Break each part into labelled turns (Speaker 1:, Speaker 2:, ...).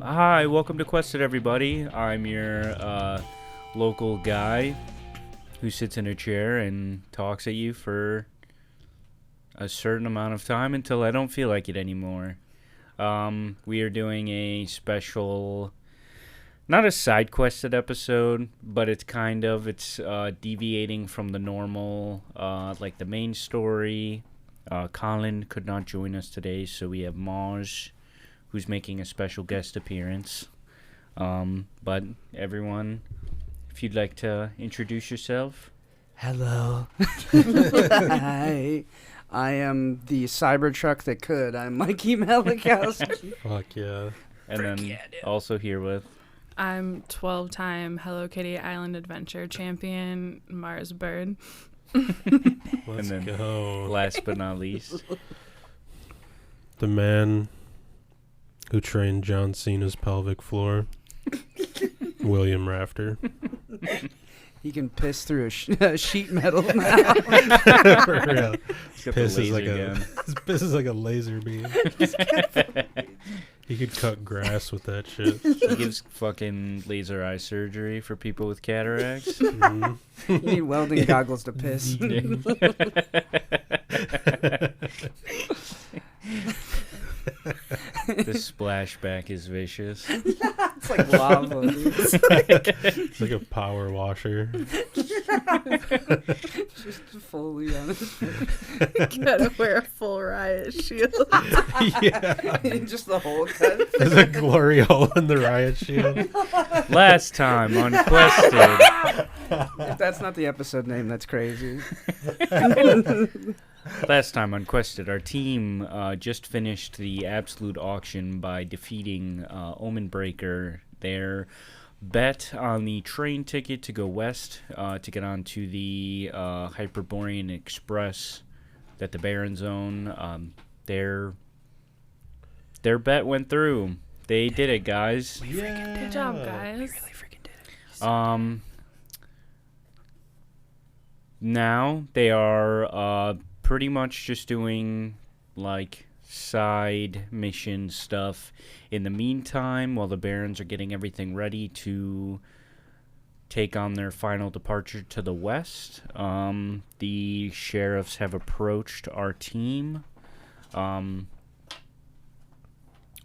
Speaker 1: Hi, welcome to Quested, everybody. I'm your local guy who sits in a chair and talks at you for a certain amount of time until I don't feel like it anymore. We are doing a special, not a side quested episode, but it's deviating from the normal, like the main story. Colin could not join us today, so we have Maj, who's making a special guest appearance. But everyone, if you'd like to introduce yourself.
Speaker 2: Hello. Hi. I am the Cybertruck that could. I'm Mikey Malikowski.
Speaker 3: Fuck yeah.
Speaker 1: And then also here with...
Speaker 4: I'm 12-time Hello Kitty Island Adventure champion, Mars Bird.
Speaker 3: Let's
Speaker 1: then
Speaker 3: go.
Speaker 1: Last but not least.
Speaker 3: The man who trained John Cena's pelvic floor, William Rafter.
Speaker 2: He can piss through a sheet metal now.
Speaker 3: For real.
Speaker 1: Piss
Speaker 3: His piss is like a laser beam. He could cut grass with that shit.
Speaker 1: He gives fucking laser eye surgery for people with cataracts.
Speaker 3: Mhm.
Speaker 2: You need welding goggles to piss.
Speaker 1: The splashback is vicious.
Speaker 2: It's like lava, dude.
Speaker 3: It's like a power washer.
Speaker 2: Just fully on his face.
Speaker 4: Gotta wear a full riot shield.
Speaker 3: Yeah.
Speaker 2: Just the whole cut.
Speaker 3: There's a glory hole in the riot shield.
Speaker 1: Last time on Quested.
Speaker 2: If that's not the episode name, that's crazy.
Speaker 1: Last time on Quested, our team just finished the absolute auction by defeating Omen Breaker. Their bet on the train ticket to go west to get onto the Hyperborean Express that the Barrons own. Their bet went through. They did it, guys.
Speaker 4: Good job, guys.
Speaker 2: We really freaking did it.
Speaker 1: Now they are pretty much just doing like side mission stuff in the meantime while the Barons are getting everything ready to take on their final departure to the west. The sheriffs have approached our team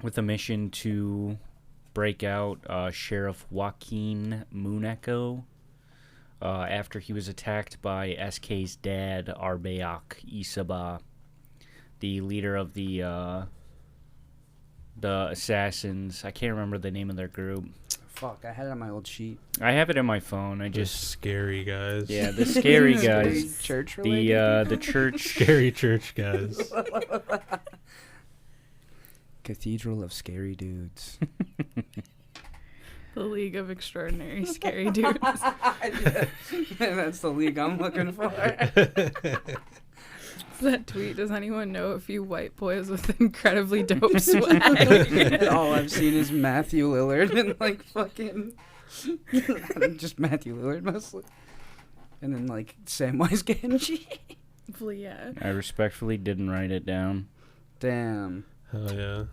Speaker 1: with a mission to break out Sheriff Joaquin Moonecho after he was attacked by SK's dad, Arbeak Isaba, the leader of the assassins. I can't remember the name of their group.
Speaker 2: Fuck, I had it on my old sheet.
Speaker 1: I have it in my phone. I
Speaker 3: Just
Speaker 1: just
Speaker 3: scary guys.
Speaker 1: yeah, the scary guys,
Speaker 2: Church related?
Speaker 1: the church.
Speaker 3: Scary church guys.
Speaker 2: Cathedral of Scary Dudes.
Speaker 4: The League of Extraordinary Scary Dudes.
Speaker 2: That's the league I'm looking for.
Speaker 4: That tweet, does anyone know a few white boys with incredibly dope swag?
Speaker 2: All I've seen is Matthew Lillard and like fucking just Matthew Lillard mostly. And then like Samwise Gamgee.
Speaker 4: Well, yeah.
Speaker 1: I respectfully didn't write it down.
Speaker 2: Damn.
Speaker 3: Hell yeah.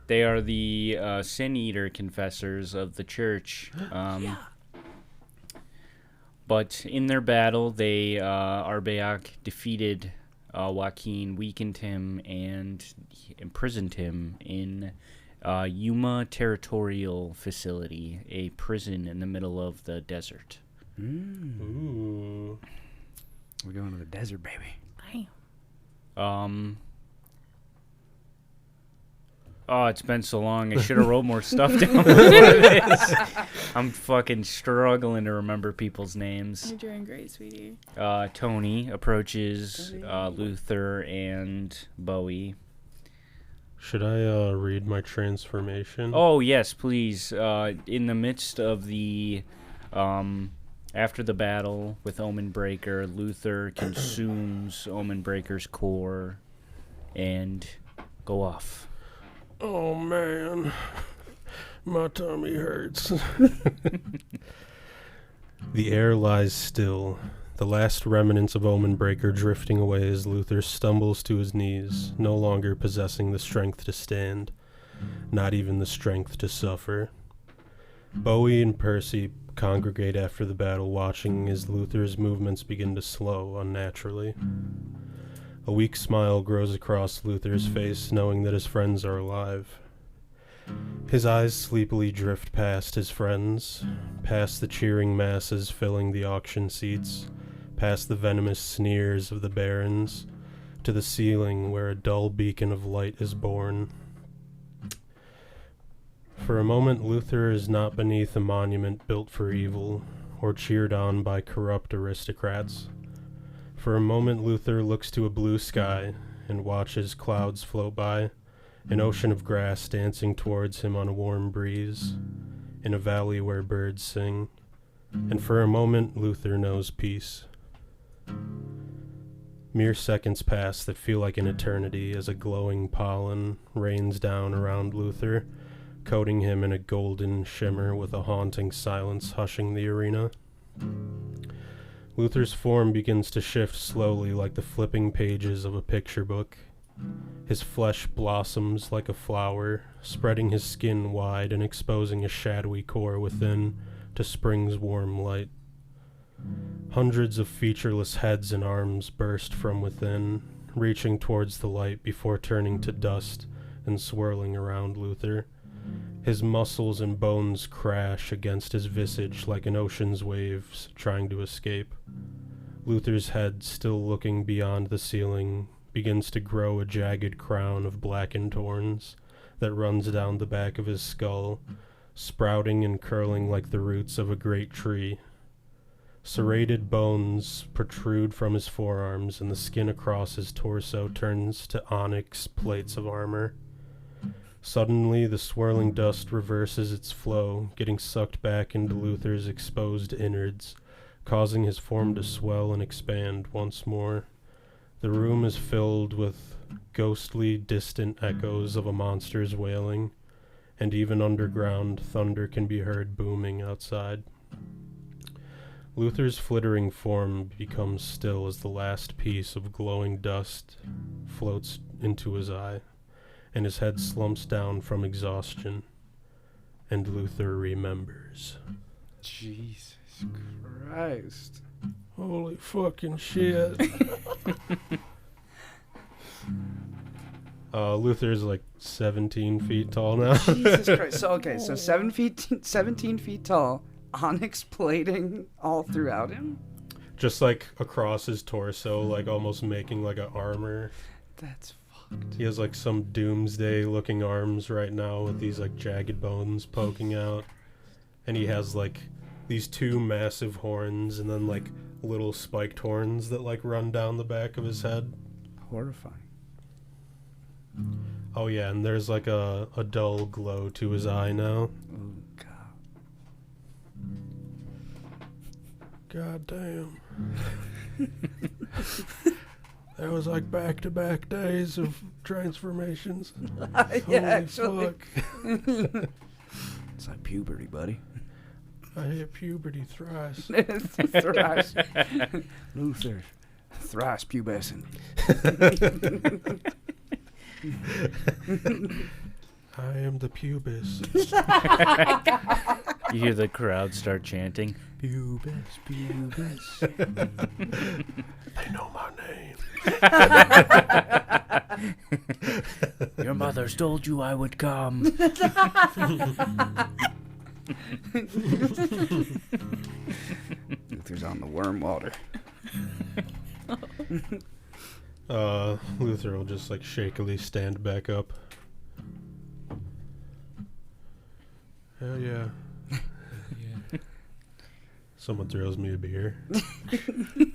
Speaker 1: They are the sin eater confessors of the church. But in their battle, Arbeak defeated Joaquin, weakened him, and imprisoned him in Yuma Territorial Facility, a prison in the middle of the desert.
Speaker 3: Ooh.
Speaker 2: We're going to the desert, baby.
Speaker 1: Oh, it's been so long. I should have wrote more stuff down. This. I'm fucking struggling to remember people's names.
Speaker 4: You're doing great, sweetie.
Speaker 1: Tony approaches Luther and Bowie.
Speaker 3: Should I read my transformation?
Speaker 1: Oh, yes, please. In the midst of the... after the battle with Omen Breaker, Luther consumes Omen Breaker's core and go off.
Speaker 3: Oh, man. My tummy hurts. The air lies still, the last remnants of Omen Breaker drifting away as Luther stumbles to his knees, no longer possessing the strength to stand. not even the strength to suffer. Bowie and Percy congregate after the battle, watching as Luther's movements begin to slow unnaturally. A weak smile grows across Luther's face, knowing that his friends are alive. His eyes sleepily drift past his friends, past the cheering masses filling the auction seats, past the venomous sneers of the barons, to the ceiling where a dull beacon of light is born. For a moment, Luther is not beneath a monument built for evil, or cheered on by corrupt aristocrats. For a moment, Luther looks to a blue sky and watches clouds float by, an ocean of grass dancing towards him on a warm breeze, in a valley where birds sing. And for a moment, Luther knows peace. Mere seconds pass that feel like an eternity as a glowing pollen rains down around Luther, coating him in a golden shimmer with a haunting silence hushing the arena. Luther's form begins to shift slowly like the flipping pages of a picture book. His flesh blossoms like a flower, spreading his skin wide and exposing a shadowy core within to spring's warm light. Hundreds of featureless heads and arms burst from within, reaching towards the light before turning to dust and swirling around Luther. His muscles and bones crash against his visage like an ocean's waves trying to escape. Luther's head, still looking beyond the ceiling, begins to grow a jagged crown of blackened horns that runs down the back of his skull, sprouting and curling like the roots of a great tree. Serrated bones protrude from his forearms, and the skin across his torso turns to onyx plates of armor. Suddenly, the swirling dust reverses its flow, getting sucked back into Luther's exposed innards, causing his form to swell and expand once more. The room is filled with ghostly, distant echoes of a monster's wailing, and even underground thunder can be heard booming outside. Luther's flittering form becomes still as the last piece of glowing dust floats into his eye, and his head slumps down from exhaustion, and Luther remembers.
Speaker 2: Jesus Christ.
Speaker 3: Holy fucking shit. Luther's like 17 feet tall now.
Speaker 2: Jesus Christ. So, okay, so 17 feet tall, onyx plating all throughout him?
Speaker 3: Just like across his torso, like almost making like a armor.
Speaker 2: That's fucked.
Speaker 3: He has like some doomsday looking arms right now with these like jagged bones poking out. And he has like these two massive horns and then like little spiked horns that like run down the back of his head.
Speaker 2: Horrifying.
Speaker 3: Oh yeah, and there's like a dull glow to his eye now.
Speaker 2: Oh, God.
Speaker 3: God damn. That was like back-to-back days of transformations.
Speaker 2: Yeah,
Speaker 3: Holy
Speaker 2: actually.
Speaker 3: fuck.
Speaker 2: It's like puberty, buddy.
Speaker 3: I hit puberty thrice.
Speaker 2: Thrice. Luther. Thrice pubescent.
Speaker 3: I am the pubis.
Speaker 1: You hear the crowd start chanting.
Speaker 2: Pubis, pubis.
Speaker 3: They know my name.
Speaker 1: Your mother's told you I would come.
Speaker 2: Luther's on the worm water.
Speaker 3: Luther will just like shakily stand back up. Hell yeah. Someone throws me a beer.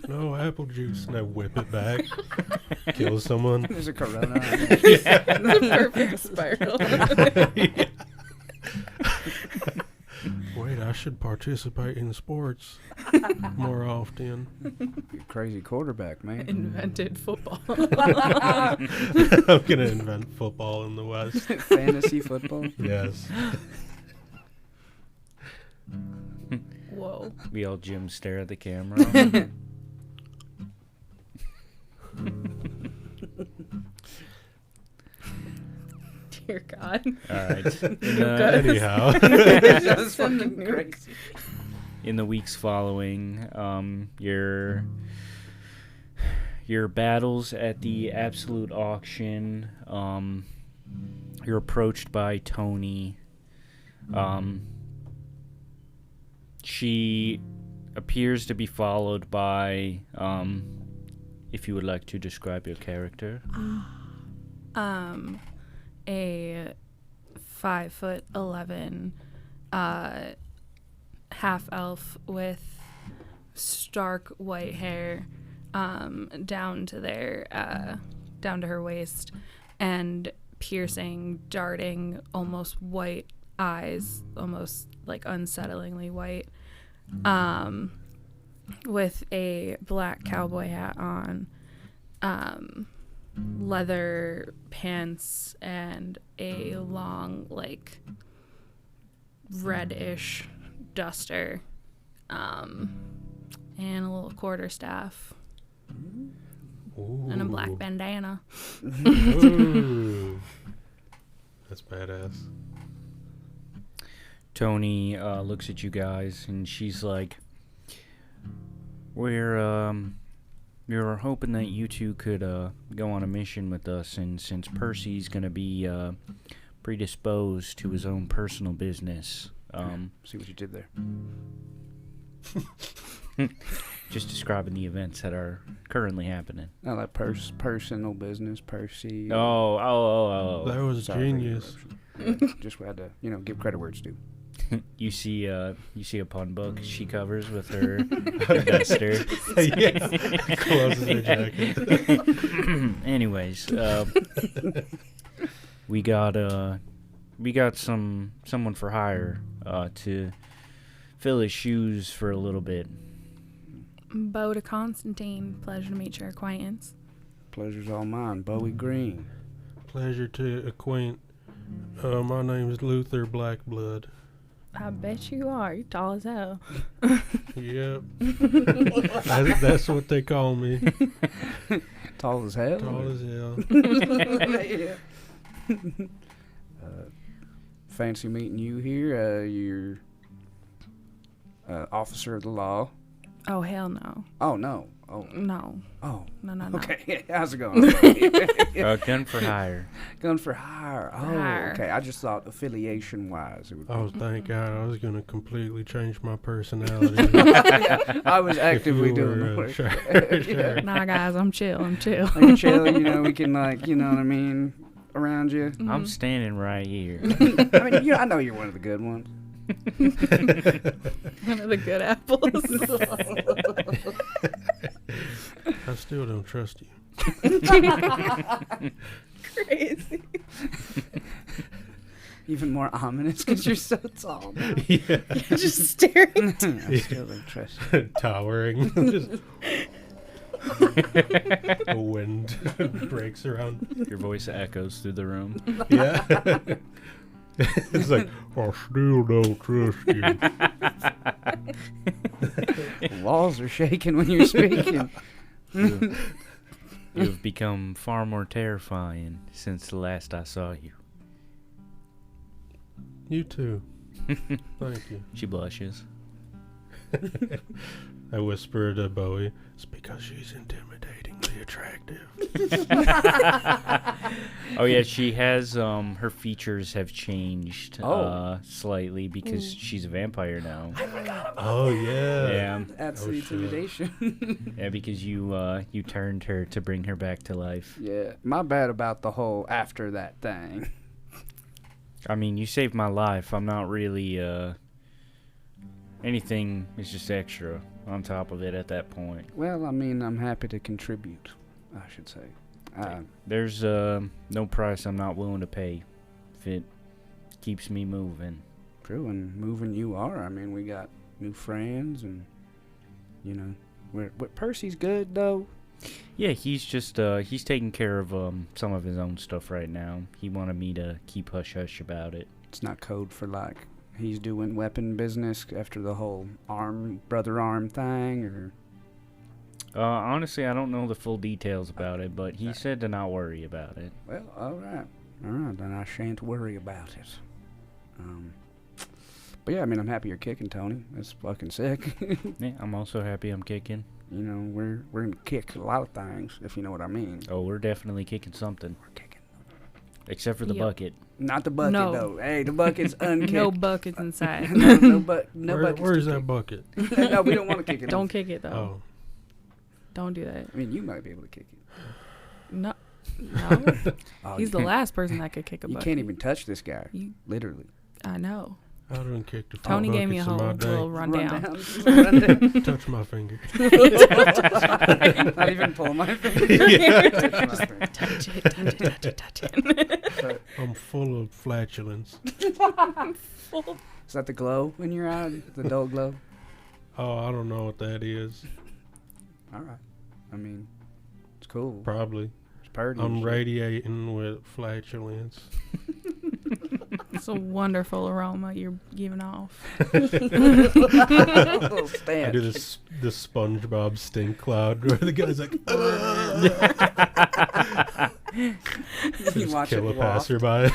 Speaker 3: No, apple juice. And I whip it back. Kill someone.
Speaker 2: There's a Corona.
Speaker 4: The perfect spiral.
Speaker 3: Yeah. Wait, I should participate in sports more often.
Speaker 2: You're a crazy quarterback, man.
Speaker 4: Invented football.
Speaker 3: I'm gonna invent football in the West.
Speaker 2: Fantasy football.
Speaker 3: Yes.
Speaker 4: Whoa.
Speaker 1: We all Jim stare at the camera.
Speaker 4: Dear God. God.
Speaker 1: All right.
Speaker 3: Anyhow.
Speaker 2: That's fucking crazy.
Speaker 1: In the weeks following, your battles at the Absolute Auction, you're approached by Tony. She appears to be followed by, if you would like to describe your character.
Speaker 4: A 5'11" half elf with stark white hair down to her waist, and piercing, darting, almost white eyes, almost like unsettlingly white, with a black cowboy hat on, leather pants, and a long, like, reddish duster, and a little quarterstaff, and a black bandana.
Speaker 3: Ooh. That's badass.
Speaker 1: Tony looks at you guys, and she's like, we were hoping that you two could go on a mission with us, and since Percy's going to be predisposed to his own personal business...
Speaker 2: See what you did there.
Speaker 1: just describing the events that are currently happening.
Speaker 2: No, like personal business, Percy.
Speaker 1: Oh.
Speaker 3: That was genius.
Speaker 2: Just had to, give credit where it's due.
Speaker 1: You see a pun book she covers with her duster.
Speaker 3: Yeah. Closes her jacket.
Speaker 1: Anyways, we got someone for hire to fill his shoes for a little bit.
Speaker 4: Bo to Constantine. Pleasure to meet your acquaintance.
Speaker 2: Pleasure's all mine. Bowie Green.
Speaker 3: Pleasure to acquaint. My name is Luther Blackblood.
Speaker 4: I bet you are. You're tall as hell.
Speaker 3: Yep. That's what they call me.
Speaker 2: Tall as hell?
Speaker 3: Tall as hell.
Speaker 2: Yeah. Fancy meeting you here. You're officer of the law.
Speaker 4: Oh, hell no.
Speaker 2: Oh, no. Oh.
Speaker 4: No.
Speaker 2: Oh.
Speaker 4: No.
Speaker 2: Okay. How's it going?
Speaker 1: Gun for hire.
Speaker 2: Gun for hire. Oh,
Speaker 4: Hire.
Speaker 2: okay. I just thought affiliation-wise it would be.
Speaker 3: Oh, thank God. I was going to completely change my personality.
Speaker 2: I was actively
Speaker 3: If you
Speaker 2: doing
Speaker 3: were,
Speaker 2: the work.
Speaker 3: sure.
Speaker 2: Yeah.
Speaker 4: Nah, guys, I'm chill.
Speaker 2: I can chill, we can, you know what I mean, around you.
Speaker 1: I'm standing right here.
Speaker 2: I mean, I know you're one of the good ones.
Speaker 4: One of the good apples.
Speaker 3: I still don't trust you.
Speaker 4: Crazy.
Speaker 2: Even more ominous because you're so tall.
Speaker 3: Yeah.
Speaker 4: Just staring.
Speaker 2: I still don't trust you.
Speaker 3: Towering. Just the wind breaks around.
Speaker 1: Your voice echoes through the room.
Speaker 3: Yeah. It's like, I still don't trust you.
Speaker 2: The walls are shaking when you're speaking.
Speaker 1: You've become far more terrifying since the last I saw you.
Speaker 3: You too. Thank you.
Speaker 1: She blushes.
Speaker 3: I whisper to Bowie, it's because she's intimidatingly attractive.
Speaker 1: Oh yeah, she has her features have changed slightly because
Speaker 4: Mm.
Speaker 1: she's a vampire now.
Speaker 3: Oh, yeah.
Speaker 1: Yeah.
Speaker 2: That's
Speaker 3: Oh,
Speaker 2: the
Speaker 3: shit.
Speaker 2: intimidation.
Speaker 1: Yeah, because you turned her to bring her back to life.
Speaker 2: Yeah, my bad about the whole after that thing.
Speaker 1: I mean, you saved my life. I'm not really anything is just extra on top of it at that point.
Speaker 2: Well, I mean, I'm happy to contribute, I should say.
Speaker 1: There's no price I'm not willing to pay if it keeps me moving.
Speaker 2: True, and moving you are. I mean, we got new friends, and, Percy's good, though.
Speaker 1: Yeah, he's just he's taking care of some of his own stuff right now. He wanted me to keep hush-hush about it.
Speaker 2: It's not code for, he's doing weapon business after the whole brother arm thing, or...
Speaker 1: Honestly, I don't know the full details about it, but he said to not worry about it.
Speaker 2: Well, all right. All right, then I shan't worry about it. But yeah, I mean, I'm happy you're kicking, Tony. That's fucking sick.
Speaker 1: Yeah, I'm also happy I'm kicking.
Speaker 2: You know, we're gonna kick a lot of things, if you know what I mean.
Speaker 1: Oh, we're definitely kicking something.
Speaker 2: We're kicking.
Speaker 1: Except for the bucket.
Speaker 2: Not the bucket,
Speaker 4: No.
Speaker 2: though. Hey, the bucket's unkicked.
Speaker 4: No buckets inside.
Speaker 2: no buckets.
Speaker 3: Where's
Speaker 2: to
Speaker 3: that
Speaker 2: kick.
Speaker 3: bucket?
Speaker 2: No, we don't want to kick it.
Speaker 4: Don't kick it, though.
Speaker 3: Oh.
Speaker 4: Don't do that.
Speaker 2: I mean, you might be able to kick it.
Speaker 4: No. No.
Speaker 2: Oh,
Speaker 4: He's
Speaker 2: you
Speaker 4: the
Speaker 2: can't-
Speaker 4: last person that could kick a
Speaker 2: You
Speaker 4: bucket.
Speaker 2: can't even touch this guy.
Speaker 4: You-
Speaker 2: Literally.
Speaker 4: I know.
Speaker 3: I didn't kick the
Speaker 4: Tony gave me a
Speaker 3: buckets in
Speaker 4: whole
Speaker 3: my day.
Speaker 4: little rundown.
Speaker 2: Run down.
Speaker 3: Touch my finger.
Speaker 2: Not even pull my finger. Touch my finger.
Speaker 4: Touch it.
Speaker 3: I'm full of flatulence.
Speaker 2: Is that the glow in your eye? The dull glow?
Speaker 3: Oh, I don't know what that is.
Speaker 2: All right. I mean, it's cool.
Speaker 3: Probably.
Speaker 2: It's purdy.
Speaker 3: I'm
Speaker 2: and shit.
Speaker 3: radiating with flatulence.
Speaker 4: It's a wonderful aroma you're giving off.
Speaker 2: Little
Speaker 3: I
Speaker 2: stench.
Speaker 3: do this SpongeBob stink cloud where the guy's like,
Speaker 2: You
Speaker 3: just
Speaker 2: watch
Speaker 3: kill a
Speaker 2: it waft.
Speaker 3: passerby.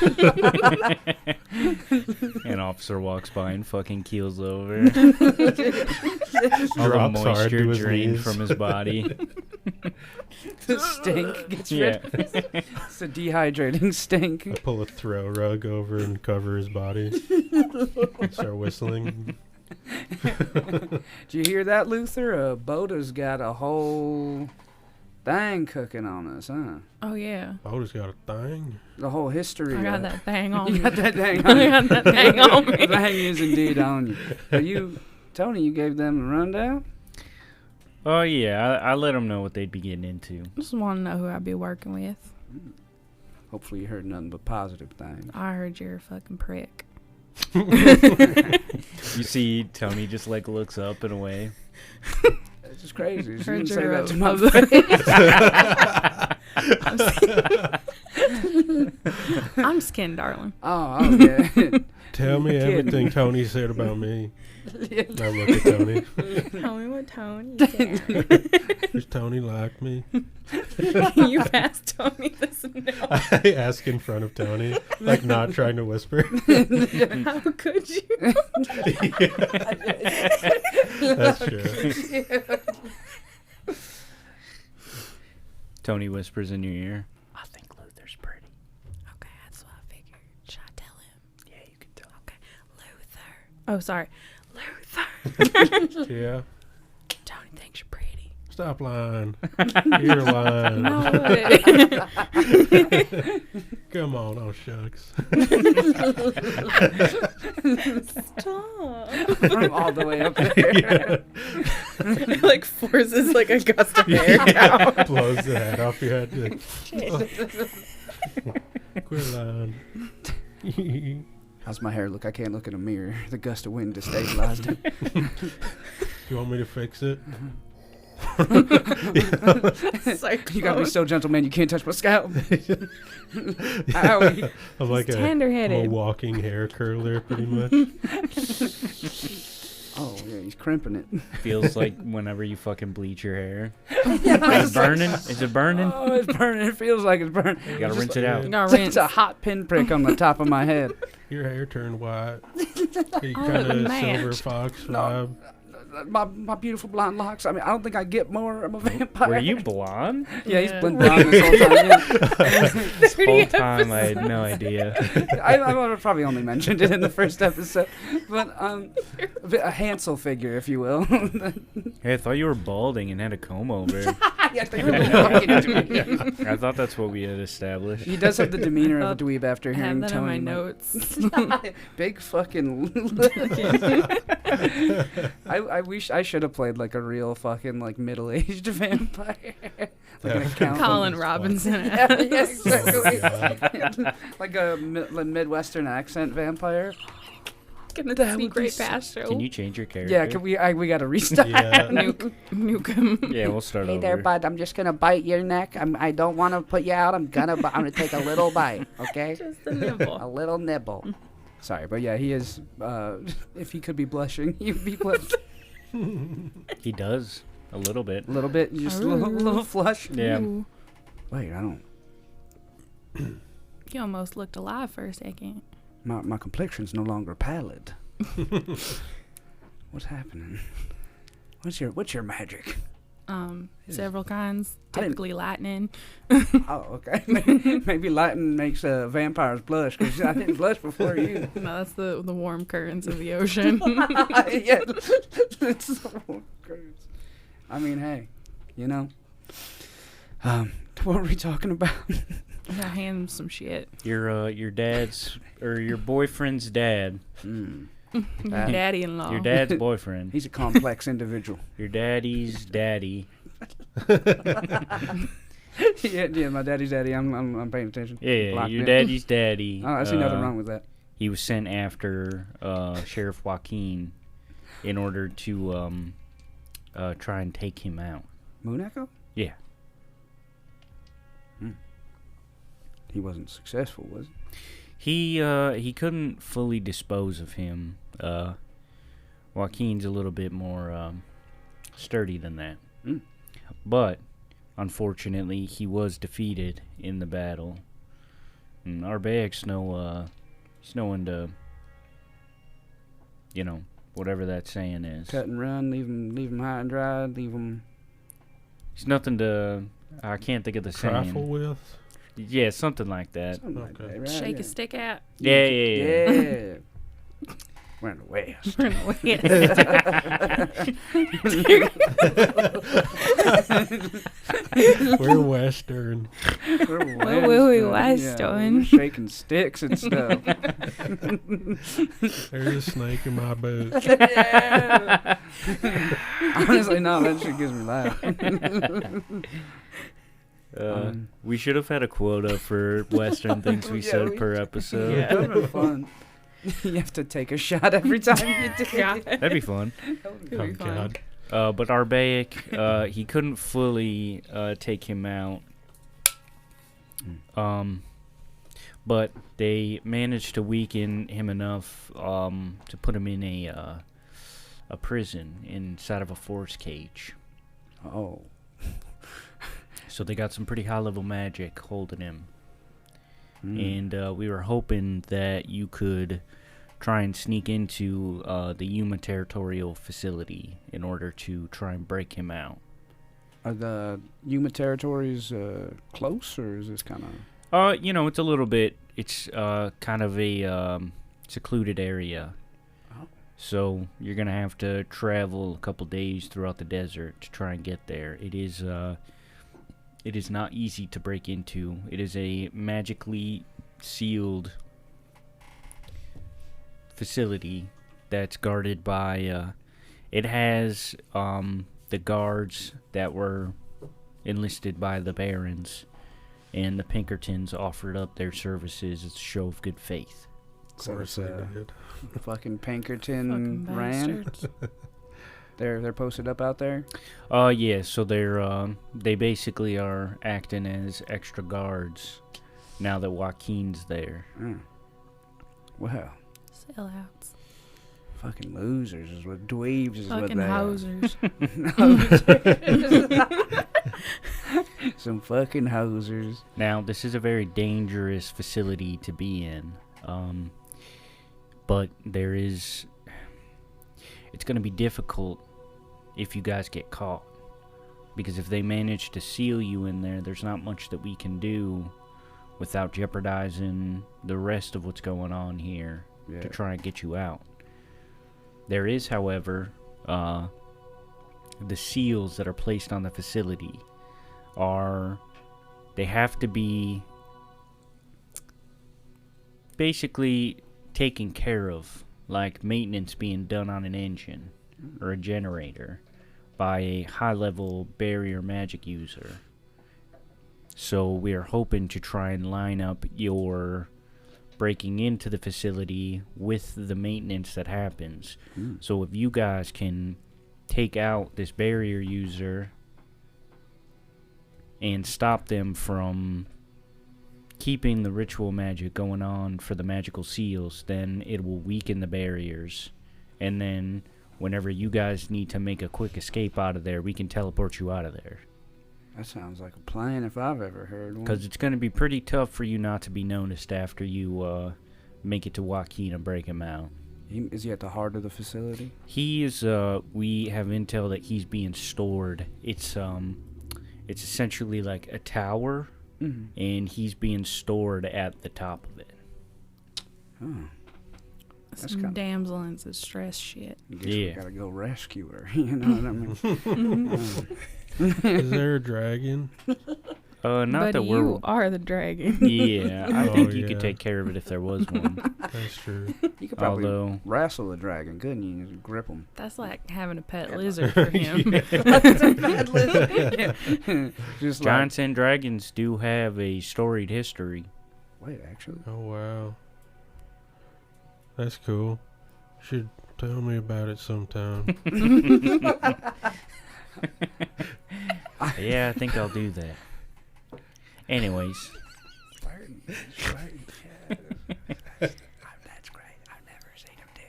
Speaker 1: An officer walks by and fucking keels over. All the
Speaker 3: Drops hard to
Speaker 1: moisture
Speaker 3: his
Speaker 1: drained
Speaker 3: knees.
Speaker 1: from his body.
Speaker 2: The stink gets
Speaker 1: Yeah.
Speaker 2: rid. It's a dehydrating stink.
Speaker 3: I pull a throw rug over and cover his body. And start whistling.
Speaker 2: Did you hear that, Luther? Boda's got a whole thing cooking on us, huh?
Speaker 4: Oh, yeah.
Speaker 3: Oh, just got a thing.
Speaker 2: The whole history.
Speaker 4: I got that thing on
Speaker 2: You
Speaker 4: me.
Speaker 2: got that thing on
Speaker 4: I
Speaker 2: you.
Speaker 4: got that thing on me.
Speaker 2: The thing is indeed on you. But you, Tony, you gave them a rundown?
Speaker 1: Oh, yeah. I let them know what they'd be getting into.
Speaker 4: Just want to know who I'd be working with.
Speaker 2: Hopefully you heard nothing but positive things.
Speaker 4: I heard you're a fucking prick.
Speaker 1: You see Tony just like looks up and away.
Speaker 2: It's just crazy. She
Speaker 4: Heard
Speaker 2: didn't say
Speaker 4: you're
Speaker 2: that
Speaker 4: a-
Speaker 2: to my face.
Speaker 4: I'm skin, darling.
Speaker 2: Oh, yeah.
Speaker 3: Tell me
Speaker 2: Kidding.
Speaker 3: everything Tony said about me.
Speaker 2: Yeah.
Speaker 3: Now look at Tony.
Speaker 4: Tell me what Tony
Speaker 3: Does Tony like me?
Speaker 4: You passed Tony this note.
Speaker 3: I ask in front of Tony, like not trying to whisper.
Speaker 4: How could you?
Speaker 3: That's true.
Speaker 1: Tony whispers in your ear. I think Luther's pretty.
Speaker 4: Okay, that's what I figured. Should I tell him?
Speaker 1: Yeah, you can tell.
Speaker 4: Okay, Luther. Oh, sorry. Luther.
Speaker 3: Yeah.
Speaker 4: Tony thinks you're pretty.
Speaker 3: Stop lying. You're lying.
Speaker 4: No.
Speaker 3: Come on, oh shucks.
Speaker 4: Stop.
Speaker 2: From all the way up there.
Speaker 4: It like forces like a gust of air down.
Speaker 3: Blows the head off your head. Quit lying.
Speaker 2: How's my hair look? I can't look in a mirror. The gust of wind destabilized it.
Speaker 3: You want me to fix it?
Speaker 2: You gotta be so gentle, man. You can't touch my scalp. Owie.
Speaker 3: I'm like a
Speaker 4: tender-headed.
Speaker 3: walking hair curler, pretty much.
Speaker 2: Oh, yeah, he's crimping it.
Speaker 1: Feels like whenever you fucking bleach your hair.
Speaker 2: Yeah,
Speaker 1: Is it burning? Is it burning?
Speaker 2: Oh, it's burning. It feels like it's burning.
Speaker 1: You gotta rinse it out.
Speaker 4: You gotta rinse.
Speaker 2: It's a hot pinprick on the top of my head.
Speaker 3: Your hair turned white. You
Speaker 4: Oh,
Speaker 3: kind of
Speaker 4: man.
Speaker 3: silver fox
Speaker 2: No.
Speaker 3: vibe.
Speaker 2: My beautiful blonde locks. I mean, I don't think I get more. I'm a vampire.
Speaker 1: Were you blonde?
Speaker 2: Yeah, he's
Speaker 4: Yeah.
Speaker 2: been blonde this whole time. Yeah.
Speaker 1: This whole time I had no idea.
Speaker 2: I would have probably only mentioned it in the first episode, but a Hansel figure, if you will.
Speaker 1: Hey, I thought you were balding and had a comb over.
Speaker 2: Yeah, they were fucking dweeb.
Speaker 1: I thought that's what we had established.
Speaker 2: He does have the demeanor of a dweeb after
Speaker 4: I have
Speaker 2: hearing
Speaker 4: that on my
Speaker 2: Tony.
Speaker 4: notes.
Speaker 2: Big fucking. I wish I should have played like a real fucking like middle-aged vampire, like an accountant.
Speaker 4: Colin Robinson.
Speaker 2: Yeah, exactly.
Speaker 3: God.
Speaker 2: Like a Midwestern accent vampire.
Speaker 4: Gonna
Speaker 2: That
Speaker 4: see
Speaker 2: would be
Speaker 4: great
Speaker 2: so-
Speaker 4: past show.
Speaker 1: Can you change your character?
Speaker 2: Yeah, can we got to restart.
Speaker 3: Yeah.
Speaker 4: Nuke him.
Speaker 1: Yeah, we'll start
Speaker 2: Hey
Speaker 1: over.
Speaker 2: there, bud. I'm just gonna bite your neck. I don't want to put you out. I'm gonna take a little bite, okay?
Speaker 4: Just a nibble.
Speaker 2: A little nibble. Sorry, but yeah, he is. If he could be blushing, he'd be blushing
Speaker 1: He does. A little bit.
Speaker 2: a little bit, just a little flush.
Speaker 1: Yeah.
Speaker 4: Ooh.
Speaker 2: Wait, I don't.
Speaker 4: You almost looked alive for a second.
Speaker 2: My complexion's no longer pallid. What's happening? What's your magic?
Speaker 4: Several kinds.
Speaker 2: I didn't-
Speaker 4: Typically lightning.
Speaker 2: Oh, okay. Maybe lightning makes vampires blush, because I didn't blush before you.
Speaker 4: No, that's the warm currents of the ocean.
Speaker 2: Yeah, it's so crazy. I mean, hey, you know. What were we talking about?
Speaker 4: I gotta hand him some shit.
Speaker 1: Your dad's or your boyfriend's dad.
Speaker 4: Daddy-in-law.
Speaker 1: Your dad's boyfriend.
Speaker 2: He's a complex individual.
Speaker 1: Your daddy's daddy.
Speaker 2: Yeah, my daddy's daddy. I'm paying attention.
Speaker 1: Yeah,
Speaker 2: Locked
Speaker 1: your
Speaker 2: in.
Speaker 1: daddy's daddy.
Speaker 2: I see nothing wrong with that.
Speaker 1: He was sent after Sheriff Joaquin in order to try and take him out.
Speaker 2: Moon Echo?
Speaker 1: Yeah.
Speaker 2: He wasn't successful, was he?
Speaker 1: He couldn't fully dispose of him. Joaquin's a little bit more sturdy than that.
Speaker 2: Mm.
Speaker 1: But unfortunately, he was defeated in the battle. And Arbeck's he's no into, whatever that saying is.
Speaker 2: Cut and run, leave him high and dry, leave him.
Speaker 1: He's nothing to. I can't think of the
Speaker 3: Trifle
Speaker 1: saying.
Speaker 3: with?
Speaker 1: Yeah, something like that.
Speaker 2: Something like
Speaker 3: Okay.
Speaker 2: that, right?
Speaker 4: Shake
Speaker 2: yeah.
Speaker 4: a stick out.
Speaker 1: Yeah.
Speaker 2: Yeah. We're in the West.
Speaker 3: We're Western.
Speaker 2: We're
Speaker 4: Western.
Speaker 2: we're shaking sticks and stuff.
Speaker 3: There's a snake in my boot.
Speaker 2: Yeah. Honestly, no, that shit gives me laugh.
Speaker 1: We should have had a quota for Western things we
Speaker 2: Yeah,
Speaker 1: said
Speaker 2: we-
Speaker 1: per episode.
Speaker 2: Yeah, that would be fun. You have to take a shot every time you do it.
Speaker 1: That'd be fun.
Speaker 4: Could be
Speaker 3: Oh,
Speaker 4: fun.
Speaker 3: God.
Speaker 1: But Arbeck, he couldn't fully take him out. But they managed to weaken him enough to put him in a prison inside of a force cage.
Speaker 2: Oh.
Speaker 1: So they got some pretty high-level magic holding him.
Speaker 2: Mm.
Speaker 1: And we were hoping that you could try and sneak into the Yuma territorial facility in order to try and break him out.
Speaker 2: Are the Yuma territories close, or is this kind of...
Speaker 1: It's a little bit, it's kind of a secluded area.
Speaker 2: Oh.
Speaker 1: So you're going to have to travel a couple days throughout the desert to try and get there. It is not easy to break into. It is a magically sealed facility that's guarded by, it has the guards that were enlisted by the Barrons, and the Pinkertons offered up their services as a show of good faith.
Speaker 3: Of
Speaker 2: So
Speaker 3: course
Speaker 2: it's
Speaker 3: they did.
Speaker 2: fucking Pinkerton
Speaker 4: Fucking
Speaker 2: ran?
Speaker 4: bastards.
Speaker 2: They're posted up out there?
Speaker 1: Yeah, so they basically are acting as extra guards now that Joaquin's there.
Speaker 2: Mm. Wow.
Speaker 4: Sellouts.
Speaker 2: Fucking losers is what... Dweebs is what
Speaker 4: Fucking
Speaker 2: they are.
Speaker 4: hosers.
Speaker 2: Some fucking hosers.
Speaker 1: Now, this is a very dangerous facility to be in, but it's going to be difficult if you guys get caught, because if they manage to seal you in there, there's not much that we can do without jeopardizing the rest of what's going on here
Speaker 2: Yeah.
Speaker 1: to try and get you out. There is, however, the seals that are placed on the facility they have to be basically taken care of, like maintenance being done on an engine or a generator by a high-level barrier magic user. So we are hoping to try and line up your breaking into the facility with the maintenance that happens.
Speaker 2: Mm.
Speaker 1: So if you guys can take out this barrier user and stop them from keeping the ritual magic going on for the magical seals, then it will weaken the barriers. And then whenever you guys need to make a quick escape out of there, we can teleport you out of there.
Speaker 2: That sounds like a plan if I've ever heard one.
Speaker 1: Because it's going to be pretty tough for you not to be noticed after you make it to Joaquin and break him out.
Speaker 2: Is he at the heart of the facility?
Speaker 1: He is, we have intel that he's being stored. It's essentially like a tower, and he's being stored at the top of it.
Speaker 2: Oh. That's
Speaker 4: Some
Speaker 2: kinda-
Speaker 4: damsel in distress shit.
Speaker 2: I guess
Speaker 1: Yeah.
Speaker 2: we gotta go rescue her. You know what I mean?
Speaker 3: Is there a dragon?
Speaker 1: Not
Speaker 4: but
Speaker 1: that
Speaker 4: you
Speaker 1: we're...
Speaker 4: are the dragon.
Speaker 1: Yeah, I
Speaker 3: Oh,
Speaker 1: think you
Speaker 3: yeah.
Speaker 1: could take care of it if there was one.
Speaker 3: That's true.
Speaker 2: You could probably
Speaker 1: Although...
Speaker 2: wrestle a dragon, couldn't you? Just grip him.
Speaker 4: That's like having a pet lizard for him.
Speaker 2: Just
Speaker 1: Giants and dragons do have a storied history.
Speaker 2: Wait, actually?
Speaker 3: Oh, wow. That's cool. Should tell me about it sometime.
Speaker 1: Yeah, I think I'll do that. Anyways,
Speaker 2: That's great. I've never seen him do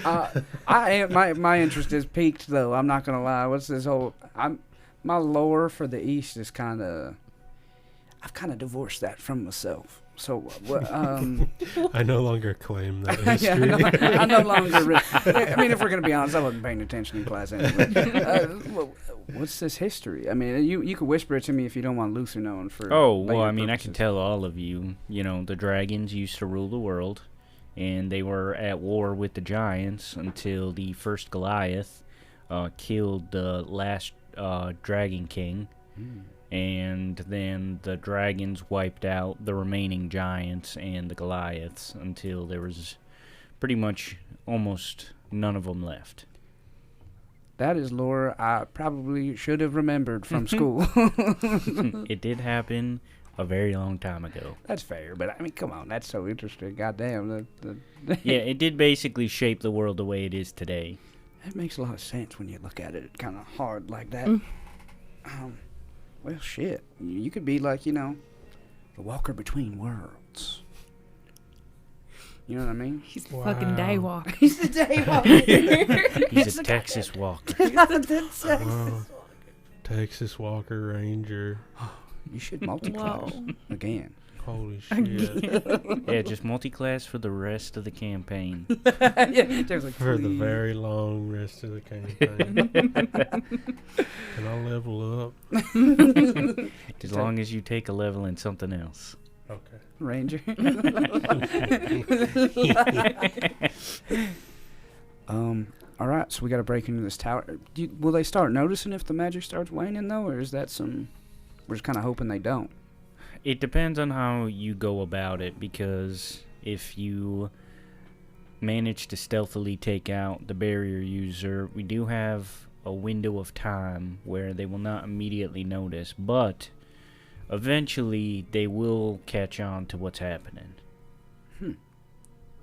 Speaker 2: that. I am my interest is peaked though. I'm not gonna lie. What's this whole? My lore for the East is kind of. I've kind of divorced that from myself. So,
Speaker 3: I no longer claim that
Speaker 2: yeah,
Speaker 3: history.
Speaker 2: I no longer. I mean, if we're gonna be honest, I wasn't paying attention in class anyway. What's this history? I mean, you could whisper it to me if you don't want Luther knowing for.
Speaker 1: well,
Speaker 2: later
Speaker 1: I mean, I can
Speaker 2: purposes.
Speaker 1: tell all of you, the dragons used to rule the world, and they were at war with the giants until the first Goliath killed the last Dragon King. And then the dragons wiped out the remaining giants and the Goliaths until there was pretty much almost none of them left.
Speaker 2: That is lore I probably should have remembered from school.
Speaker 1: It did happen a very long time ago.
Speaker 2: That's fair, but I mean, come on, that's so interesting. Goddamn,
Speaker 1: Yeah, it did basically shape the world the way it is today.
Speaker 2: that makes a lot of sense when you look at it kind of hard like that. Well, shit, you could be like, the walker between worlds. You know what I mean?
Speaker 4: He's the fucking daywalker.
Speaker 2: He's the daywalker.
Speaker 1: He's a Texas walker.
Speaker 3: Wow. Texas Walker Ranger.
Speaker 2: You should multi-class
Speaker 4: Whoa.
Speaker 2: again.
Speaker 3: Holy shit.
Speaker 1: Yeah, just multi-class for the rest of the campaign.
Speaker 2: Yeah, there's like
Speaker 3: For the
Speaker 2: please.
Speaker 3: very long rest of the campaign. Can I level up?
Speaker 1: As long as you take a level in something else.
Speaker 3: Okay.
Speaker 2: Ranger. All right, so we got to break into this tower. Will they start noticing if the magic starts waning though, or is that we're just kind of hoping they don't?
Speaker 1: It depends on how you go about it, because if you manage to stealthily take out the barrier user, we do have a window of time where they will not immediately notice, but eventually they will catch on to what's happening.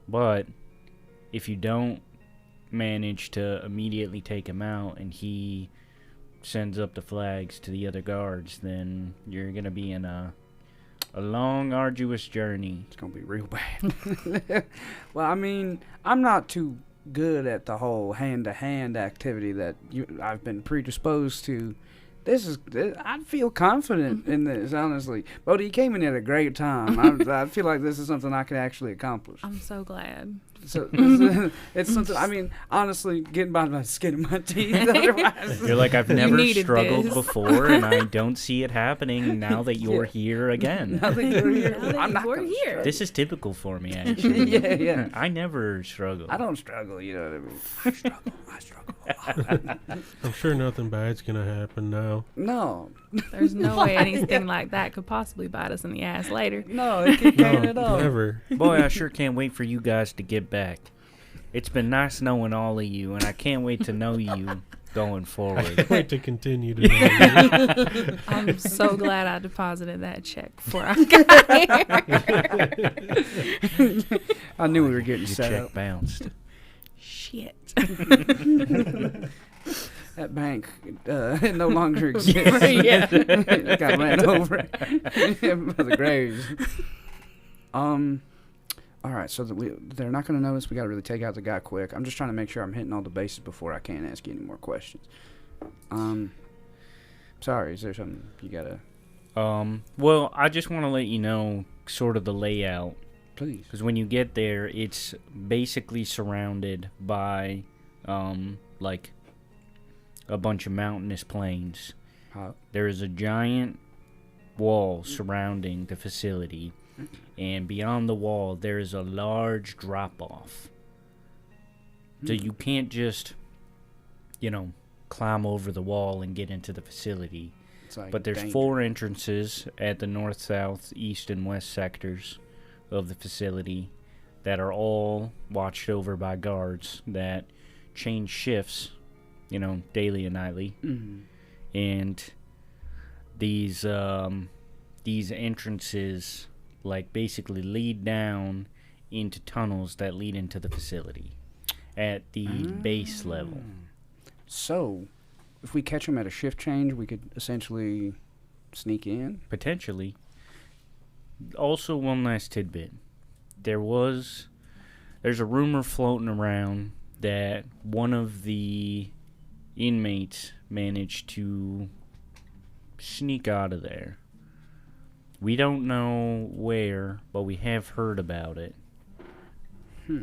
Speaker 1: But if you don't manage to immediately take him out and he sends up the flags to the other guards, then you're going to be in a long, arduous journey.
Speaker 2: It's gonna be real bad. Well, I mean, I'm not too good at the whole hand-to-hand activity that I've been predisposed to. I feel confident in this, honestly. Bodie, you came in at a great time. I feel like this is something I can actually accomplish.
Speaker 4: I'm so glad.
Speaker 2: So it's something. I mean, honestly, getting by the skin of my teeth. Otherwise,
Speaker 1: You're like, I've never
Speaker 4: needed
Speaker 1: struggled
Speaker 4: this.
Speaker 1: before, and I don't see it happening now that you're here again.
Speaker 2: now that you're here,
Speaker 4: Now that
Speaker 2: I'm not
Speaker 4: you're
Speaker 2: gonna
Speaker 4: here.
Speaker 1: This is typical for me, actually.
Speaker 2: yeah.
Speaker 1: I never struggle.
Speaker 2: I don't struggle. You know what I mean? I struggle a lot.
Speaker 3: I'm sure nothing bad's gonna happen now.
Speaker 2: No,
Speaker 4: There's no way anything like that could possibly bite us in the ass later.
Speaker 2: no, it can't at all.
Speaker 3: Never.
Speaker 1: Boy, I sure can't wait for you guys to get back. It's been nice knowing all of you, and I can't wait to know you going forward.
Speaker 3: I'd like to continue to know you.
Speaker 4: I'm so glad I deposited that check before I got here.
Speaker 2: I knew we were getting
Speaker 1: Your
Speaker 2: set
Speaker 1: check
Speaker 2: up.
Speaker 1: bounced.
Speaker 4: Shit.
Speaker 2: That bank no longer exists.
Speaker 4: Yeah.
Speaker 2: It got ran over by the graves. All right, so they're not going to notice. We got to really take out the guy quick. I'm just trying to make sure I'm hitting all the bases before I can't ask you any more questions. Sorry, is there something you gotta...
Speaker 1: Well, I just want to let you know sort of the layout.
Speaker 2: Please.
Speaker 1: Because when you get there, it's basically surrounded by, like, a bunch of mountainous plains. There is a giant wall surrounding the facility, and beyond the wall, there is a large drop-off. So you can't just, climb over the wall and get into the facility.
Speaker 2: Like
Speaker 1: but there's 4 entrances at the north, south, east, and west sectors of the facility that are all watched over by guards that change shifts, daily and nightly.
Speaker 2: Mm-hmm.
Speaker 1: And these entrances, like, basically lead down into tunnels that lead into the facility at the base level.
Speaker 2: So, if we catch them at a shift change, we could essentially sneak in?
Speaker 1: Potentially. Also, one last tidbit. There's a rumor floating around that one of the inmates managed to sneak out of there. We don't know where, but we have heard about it. So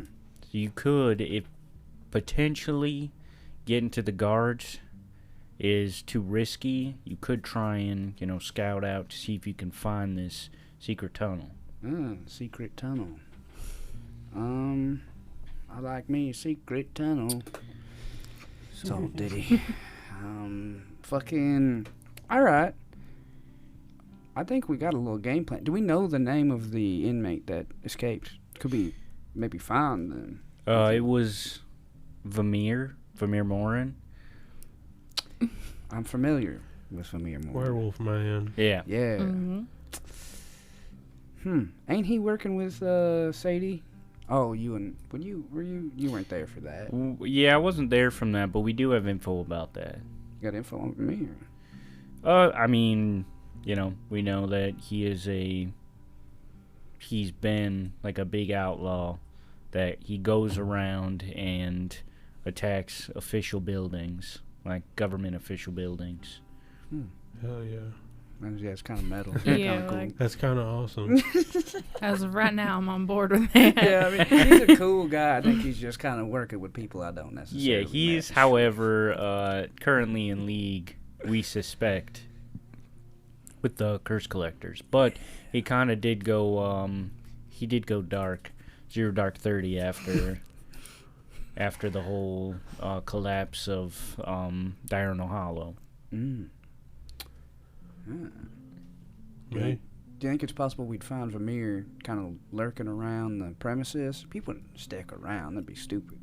Speaker 1: you could, if potentially getting to the guards is too risky, you could try and, scout out to see if you can find this secret tunnel.
Speaker 2: Secret tunnel. I like me a secret tunnel. So Diddy. Fucking... Alright. I think we got a little game plan. Do we know the name of the inmate that escaped? Could we maybe find them?
Speaker 1: It was Vermeer Morin.
Speaker 2: I'm familiar with Vermeer Morin.
Speaker 3: Werewolf man.
Speaker 1: Yeah.
Speaker 2: Yeah.
Speaker 4: Mm-hmm.
Speaker 2: Ain't he working with Sadie? Oh, you weren't there for that.
Speaker 1: Yeah, I wasn't there from that, but we do have info about that.
Speaker 2: You got info on Vermeer?
Speaker 1: I mean, we know that he's been like a big outlaw, that he goes around and attacks official buildings, like government official buildings.
Speaker 3: Hell yeah.
Speaker 2: Yeah, it's kind of metal.
Speaker 4: Yeah,
Speaker 2: Kinda cool.
Speaker 4: like,
Speaker 3: That's kind of awesome.
Speaker 4: as of right now, I'm on board with that.
Speaker 2: Yeah, I mean, he's a cool guy. I think he's just kind of working with people I don't necessarily
Speaker 1: Yeah, he's,
Speaker 2: match.
Speaker 1: however, currently in league, we suspect, with the curse collectors. But he kind of did go, dark, Zero Dark 30 after the whole collapse of Diurnal Hollow.
Speaker 3: Me?
Speaker 2: Do you think it's possible we'd find Vermeer kind of lurking around the premises? People wouldn't stick around. That'd be stupid.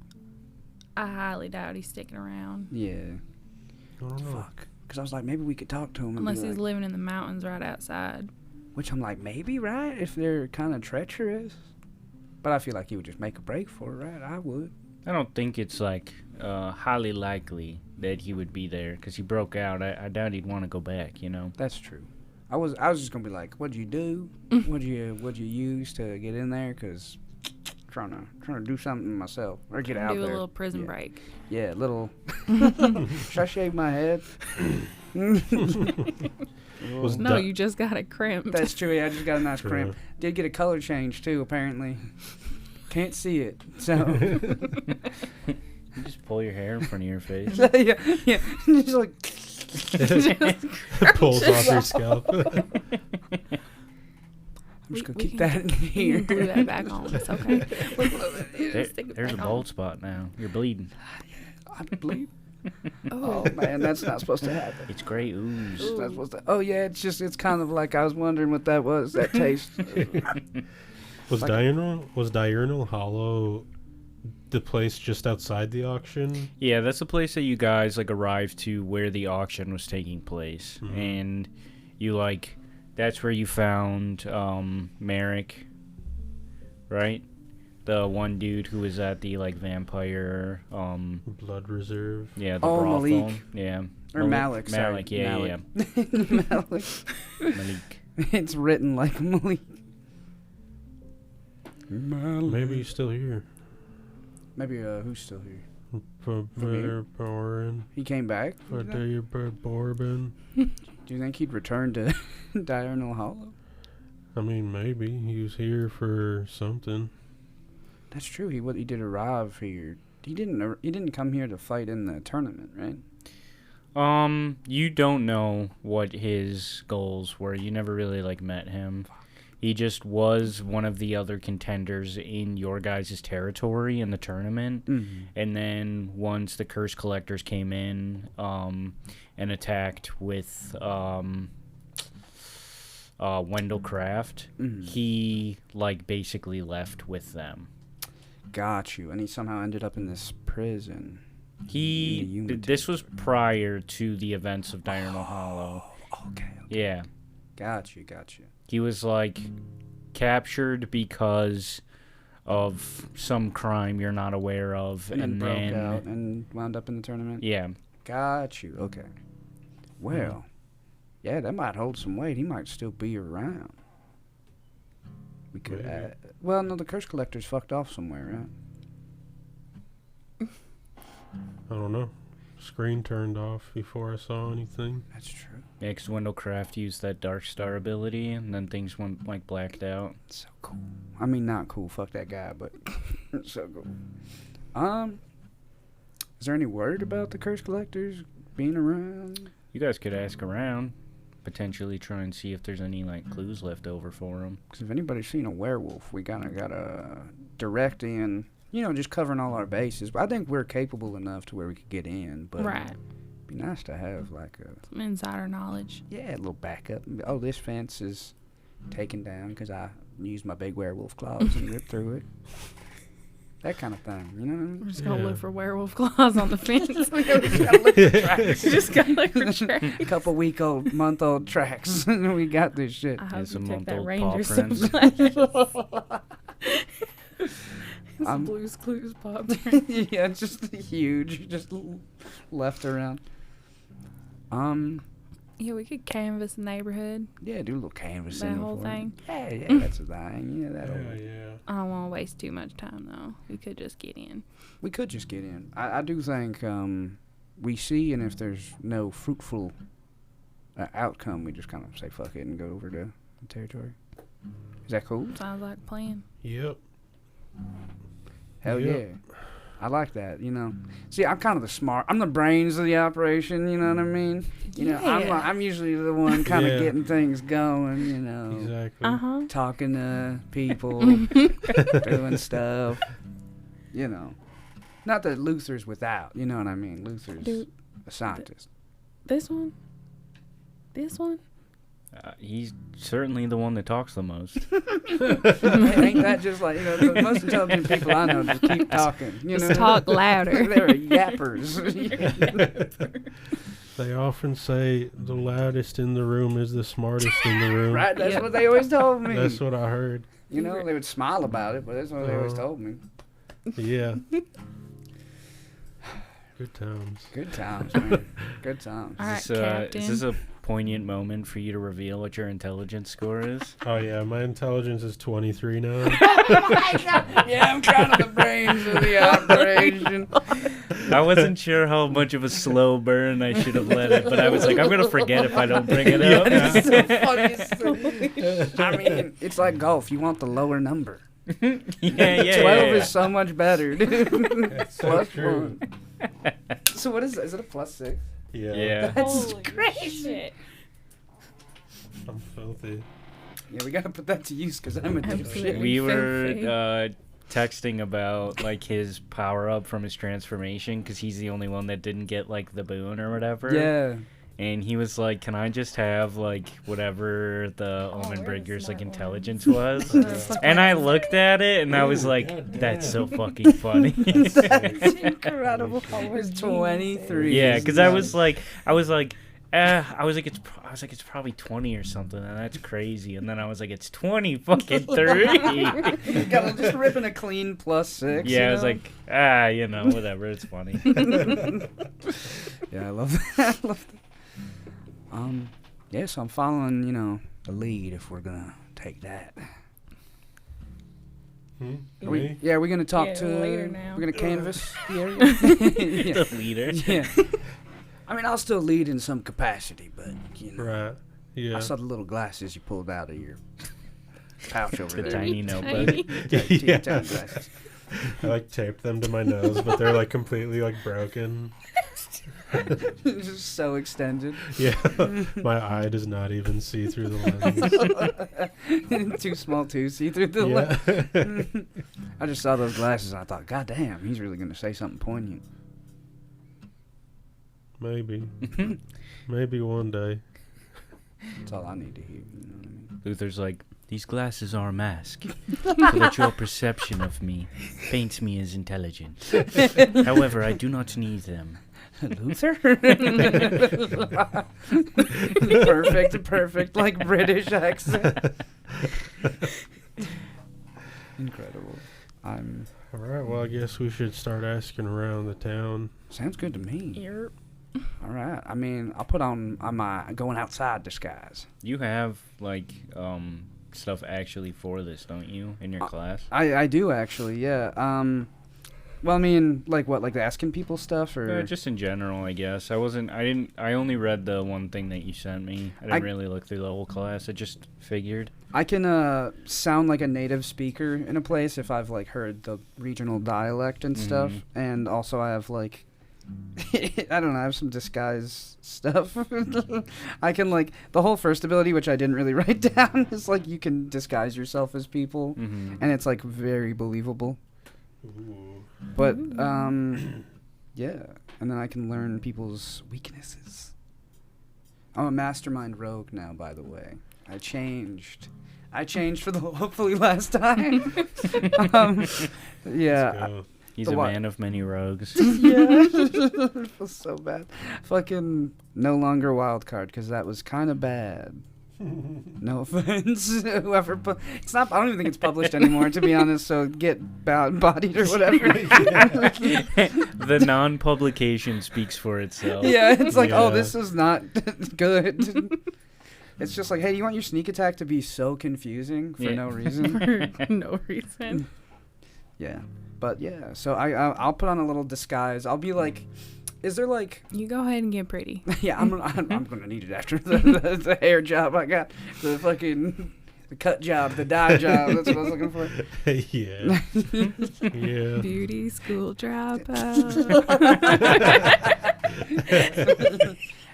Speaker 4: I highly doubt he's sticking around.
Speaker 2: Yeah.
Speaker 3: I don't know.
Speaker 2: Fuck. Because I was like, maybe we could talk to him.
Speaker 4: Unless
Speaker 2: and
Speaker 4: he's
Speaker 2: be like,
Speaker 4: living in the mountains right outside.
Speaker 2: which I'm like, maybe, right? If they're kind of treacherous. But I feel like he would just make a break for it, right? I would.
Speaker 1: I don't think it's, like, highly likely that he would be there, because he broke out. I doubt he'd want to go back,
Speaker 2: That's true. I was just gonna be like, what'd you do? What'd you use to get in there? Cause trying to do something myself or get out
Speaker 4: Do
Speaker 2: there.
Speaker 4: a little prison
Speaker 2: Yeah.
Speaker 4: break.
Speaker 2: Yeah, little. Should I shave my head?
Speaker 3: Was
Speaker 4: No, you just got it crimped.
Speaker 2: That's true. Yeah, I just got a nice crimp.
Speaker 3: Yeah.
Speaker 2: Did get a color change too. Apparently, can't see it. So
Speaker 1: You just pull your hair in front of your face.
Speaker 2: yeah, just like.
Speaker 3: Pulls off your scalp.
Speaker 2: I'm just gonna keep that in
Speaker 4: You
Speaker 2: here.
Speaker 4: can glue that back on. It's okay.
Speaker 1: There's a bald spot now. You're bleeding.
Speaker 2: I bleed.
Speaker 4: Oh,
Speaker 2: Oh man, that's not supposed to happen.
Speaker 1: It's gray ooze.
Speaker 2: It's not supposed to. Oh yeah, it's kind of like I was wondering what that was. That taste.
Speaker 3: Was
Speaker 2: Like-
Speaker 3: Diurnal Hollow the place just outside the auction?
Speaker 1: Yeah, that's the place that you guys arrived to where the auction was taking place,
Speaker 3: Mhm.
Speaker 1: and you that's where you found Merrick, right? The one dude who was at the vampire
Speaker 3: Blood Reserve.
Speaker 1: yeah, the
Speaker 2: Oh,
Speaker 1: brothel.
Speaker 2: Malik.
Speaker 1: Yeah.
Speaker 2: Or Malik, sorry.
Speaker 1: Malik, yeah,
Speaker 2: Malik.
Speaker 1: yeah. Malik.
Speaker 2: It's written like Malik. Malik.
Speaker 3: Maybe he's still here.
Speaker 2: Maybe who's still here?
Speaker 3: Barron.
Speaker 2: He came back?
Speaker 3: Bourbon.
Speaker 2: Do you think he'd return to Diurnal Hollow?
Speaker 3: I mean, maybe. He was here for something.
Speaker 2: That's true. He did arrive here. He didn't come here to fight in the tournament, right?
Speaker 1: You don't know what his goals were. You never really met him. He just was one of the other contenders in your guys' territory in the tournament.
Speaker 2: Mm-hmm.
Speaker 1: And then once the Curse Collectors came in and attacked with Wendell Craft, he basically left with them.
Speaker 2: Got you. And he somehow ended up in this prison.
Speaker 1: This was prior to the events of Diurnal Hollow.
Speaker 2: Okay.
Speaker 1: Yeah.
Speaker 2: Got you.
Speaker 1: He was captured because of some crime you're not aware of,
Speaker 2: And then broke out and wound up in the tournament.
Speaker 1: Yeah.
Speaker 2: Got you. Okay. Well, yeah, that might hold some weight. He might still be around. We could. Well, no, the Curse Collectors fucked off somewhere, right?
Speaker 3: I don't know. Screen turned off before I saw anything.
Speaker 2: That's true.
Speaker 1: Yeah, because Wendell Craft used that Dark Star ability, and then things went blacked out.
Speaker 2: So cool. I mean, not cool. Fuck that guy, but so cool. Is there any word about the Curse Collectors being around?
Speaker 1: You guys could ask around, potentially try and see if there's any clues left over for them.
Speaker 2: Because if anybody's seen a werewolf, we kind of got to direct in, just covering all our bases. But I think we're capable enough to where we could get in. But
Speaker 4: Right.
Speaker 2: it'd be nice to have
Speaker 4: Some insider knowledge.
Speaker 2: a little backup. Oh, this fence is taken down because I used my big werewolf claws and ripped through it. That kind of thing, you know what I mean?
Speaker 4: We're just gonna look for werewolf claws on the fence.
Speaker 2: We gotta look for tracks.
Speaker 4: Just gotta look for tracks.
Speaker 2: A couple month-old tracks. We got this shit.
Speaker 4: I hope
Speaker 1: some
Speaker 4: you take that
Speaker 1: month-old
Speaker 4: ranger
Speaker 1: paw prints.
Speaker 4: supply. It's Blue's Clues pop.
Speaker 2: Yeah, just huge, just left around.
Speaker 4: Yeah, we could canvas the neighborhood.
Speaker 2: Yeah, do a little canvassing.
Speaker 4: That whole thing.
Speaker 2: Yeah, that's a thing. Yeah, that'll.
Speaker 3: Yeah.
Speaker 4: I don't want to waste too much time though. We could just get in.
Speaker 2: We could just get in. I do think we see, and if there's no fruitful outcome, we just kind of say fuck it and go over to the territory. Is that cool?
Speaker 4: Sounds like a plan.
Speaker 3: Yep.
Speaker 2: Hell
Speaker 3: Yep.
Speaker 2: yeah. I like that, See, I'm kind of I'm the brains of the operation, you know what I mean? I'm usually the one kind of getting things going,
Speaker 3: Exactly.
Speaker 2: talking to people, doing stuff, Not that Luther's without, you know what I mean? Luther's a scientist.
Speaker 4: This one?
Speaker 1: He's certainly the one that talks the most.
Speaker 2: Ain't that just the most intelligent people I know just keep talking,
Speaker 4: Just talk louder.
Speaker 2: They're yappers.
Speaker 3: They often say the loudest in the room is the smartest in the room.
Speaker 2: Right, that's what they always told me.
Speaker 3: That's what I heard.
Speaker 2: They would smile about it, but that's what they always told me.
Speaker 3: Yeah. Good times.
Speaker 2: Good times, man. Good times.
Speaker 4: All right,
Speaker 1: Is this a poignant moment for you to reveal what your intelligence score is?
Speaker 3: Oh, yeah. My intelligence is 23 now.
Speaker 2: Yeah, I'm kind of the brains of the operation.
Speaker 1: I wasn't sure how much of a slow burn I should have let it, but I was like, I'm going to forget if I don't bring it up.
Speaker 2: It's the funniest thing. I mean, it's like golf. You want the lower number.
Speaker 1: Yeah.
Speaker 2: 12 is so much better, dude.
Speaker 3: That's so
Speaker 2: Plus
Speaker 3: true.
Speaker 2: 1. So what is it? Is it a +6?
Speaker 3: Yeah.
Speaker 2: That's
Speaker 4: Holy
Speaker 2: crazy.
Speaker 4: shit.
Speaker 3: I'm filthy.
Speaker 2: Yeah, we got to put that to use because I'm a deep
Speaker 4: Absolutely.
Speaker 2: shit.
Speaker 1: We
Speaker 4: Filthy.
Speaker 1: were texting about his power up from his transformation because he's the only one that didn't get the boon or whatever.
Speaker 2: Yeah.
Speaker 1: And he was like, "Can I just have whatever the Omen
Speaker 4: we're the
Speaker 1: Bringer's
Speaker 4: smart
Speaker 1: intelligence was?"
Speaker 4: That's
Speaker 1: And I looked at it and I was like,
Speaker 3: God
Speaker 1: "That's so
Speaker 3: damn.
Speaker 1: fucking funny."
Speaker 2: That's incredible. It's 23.
Speaker 1: Yeah, because I was like, it's probably 20 or something, and that's crazy. And then I was like, it's 20 fucking 30.
Speaker 2: Got just ripping a clean +6.
Speaker 1: Yeah, I was like, whatever, it's funny.
Speaker 2: Yeah, I love that. Yeah, so I'm following, the lead if we're gonna take that.
Speaker 3: Me?
Speaker 2: We're gonna talk
Speaker 4: Yeah,
Speaker 2: to.
Speaker 4: later now.
Speaker 2: We're gonna canvas the area. Yeah.
Speaker 1: The leader.
Speaker 2: Yeah. I mean, I'll still lead in some capacity, but you know.
Speaker 3: Right. Yeah.
Speaker 2: I saw the little glasses you pulled out of your pouch over
Speaker 1: The
Speaker 2: there.
Speaker 1: tiny notebook.
Speaker 3: Yeah.
Speaker 2: Tiny glasses.
Speaker 3: I like taped them to my nose, but they're like completely like broken.
Speaker 2: Just so extended.
Speaker 3: Yeah. My eye does not even see through the lens.
Speaker 2: Too small to see through the
Speaker 3: Yeah.
Speaker 2: I just saw those glasses and I thought, God damn, he's really gonna say something poignant.
Speaker 3: Maybe. Maybe one day.
Speaker 2: That's all I need to hear. You know what I mean?
Speaker 1: Luther's like, these glasses are a mask, so that your perception of me paints me as intelligent. However, I do not need them.
Speaker 2: Luther? perfect, like British accent. Incredible.
Speaker 3: All right. Well, I guess we should start asking around the town.
Speaker 2: Sounds good to me.
Speaker 4: Yep.
Speaker 2: All right. I mean, I'll put on my going outside disguise.
Speaker 1: You have, like, stuff actually for this, don't you, in your class?
Speaker 2: I do actually, yeah. Well, I mean, like what, like asking people stuff or
Speaker 1: Just in general, I guess. I only read the one thing that you sent me. I didn't really look through the whole class. I just figured.
Speaker 2: I can sound like a native speaker in a place if I've like heard the regional dialect and stuff, and also I have like I don't know, I have some disguise stuff. I can like the whole first ability, which I didn't really write down, is like you can disguise yourself as people, and it's like very believable.
Speaker 3: Ooh.
Speaker 2: But yeah, and then I can learn people's weaknesses. I'm a mastermind rogue now, by the way. I changed for the hopefully last time. Yeah.
Speaker 3: Let's go.
Speaker 1: He's
Speaker 2: The
Speaker 1: a
Speaker 2: what?
Speaker 1: man of many rogues.
Speaker 2: Yeah. It feels so bad. Fucking no longer wild card because that was kind of bad. No offense, whoever. It's not. I don't even think it's published anymore, to be honest. So get bodied or whatever.
Speaker 1: The non-publication speaks for itself.
Speaker 2: Yeah, it's like, oh,
Speaker 3: Yeah.
Speaker 2: this is not good. It's just like, hey, do you want your sneak attack to be so confusing for
Speaker 1: Yeah.
Speaker 2: no reason?
Speaker 4: For no reason.
Speaker 2: Yeah, but yeah. So I'll put on a little disguise. I'll be like, is there like?
Speaker 4: You go ahead and get pretty.
Speaker 2: Yeah, I'm gonna need it after the hair job I got, the fucking the cut job, the dye job. That's what I was looking for.
Speaker 3: Yeah. Yeah.
Speaker 4: Beauty school dropout.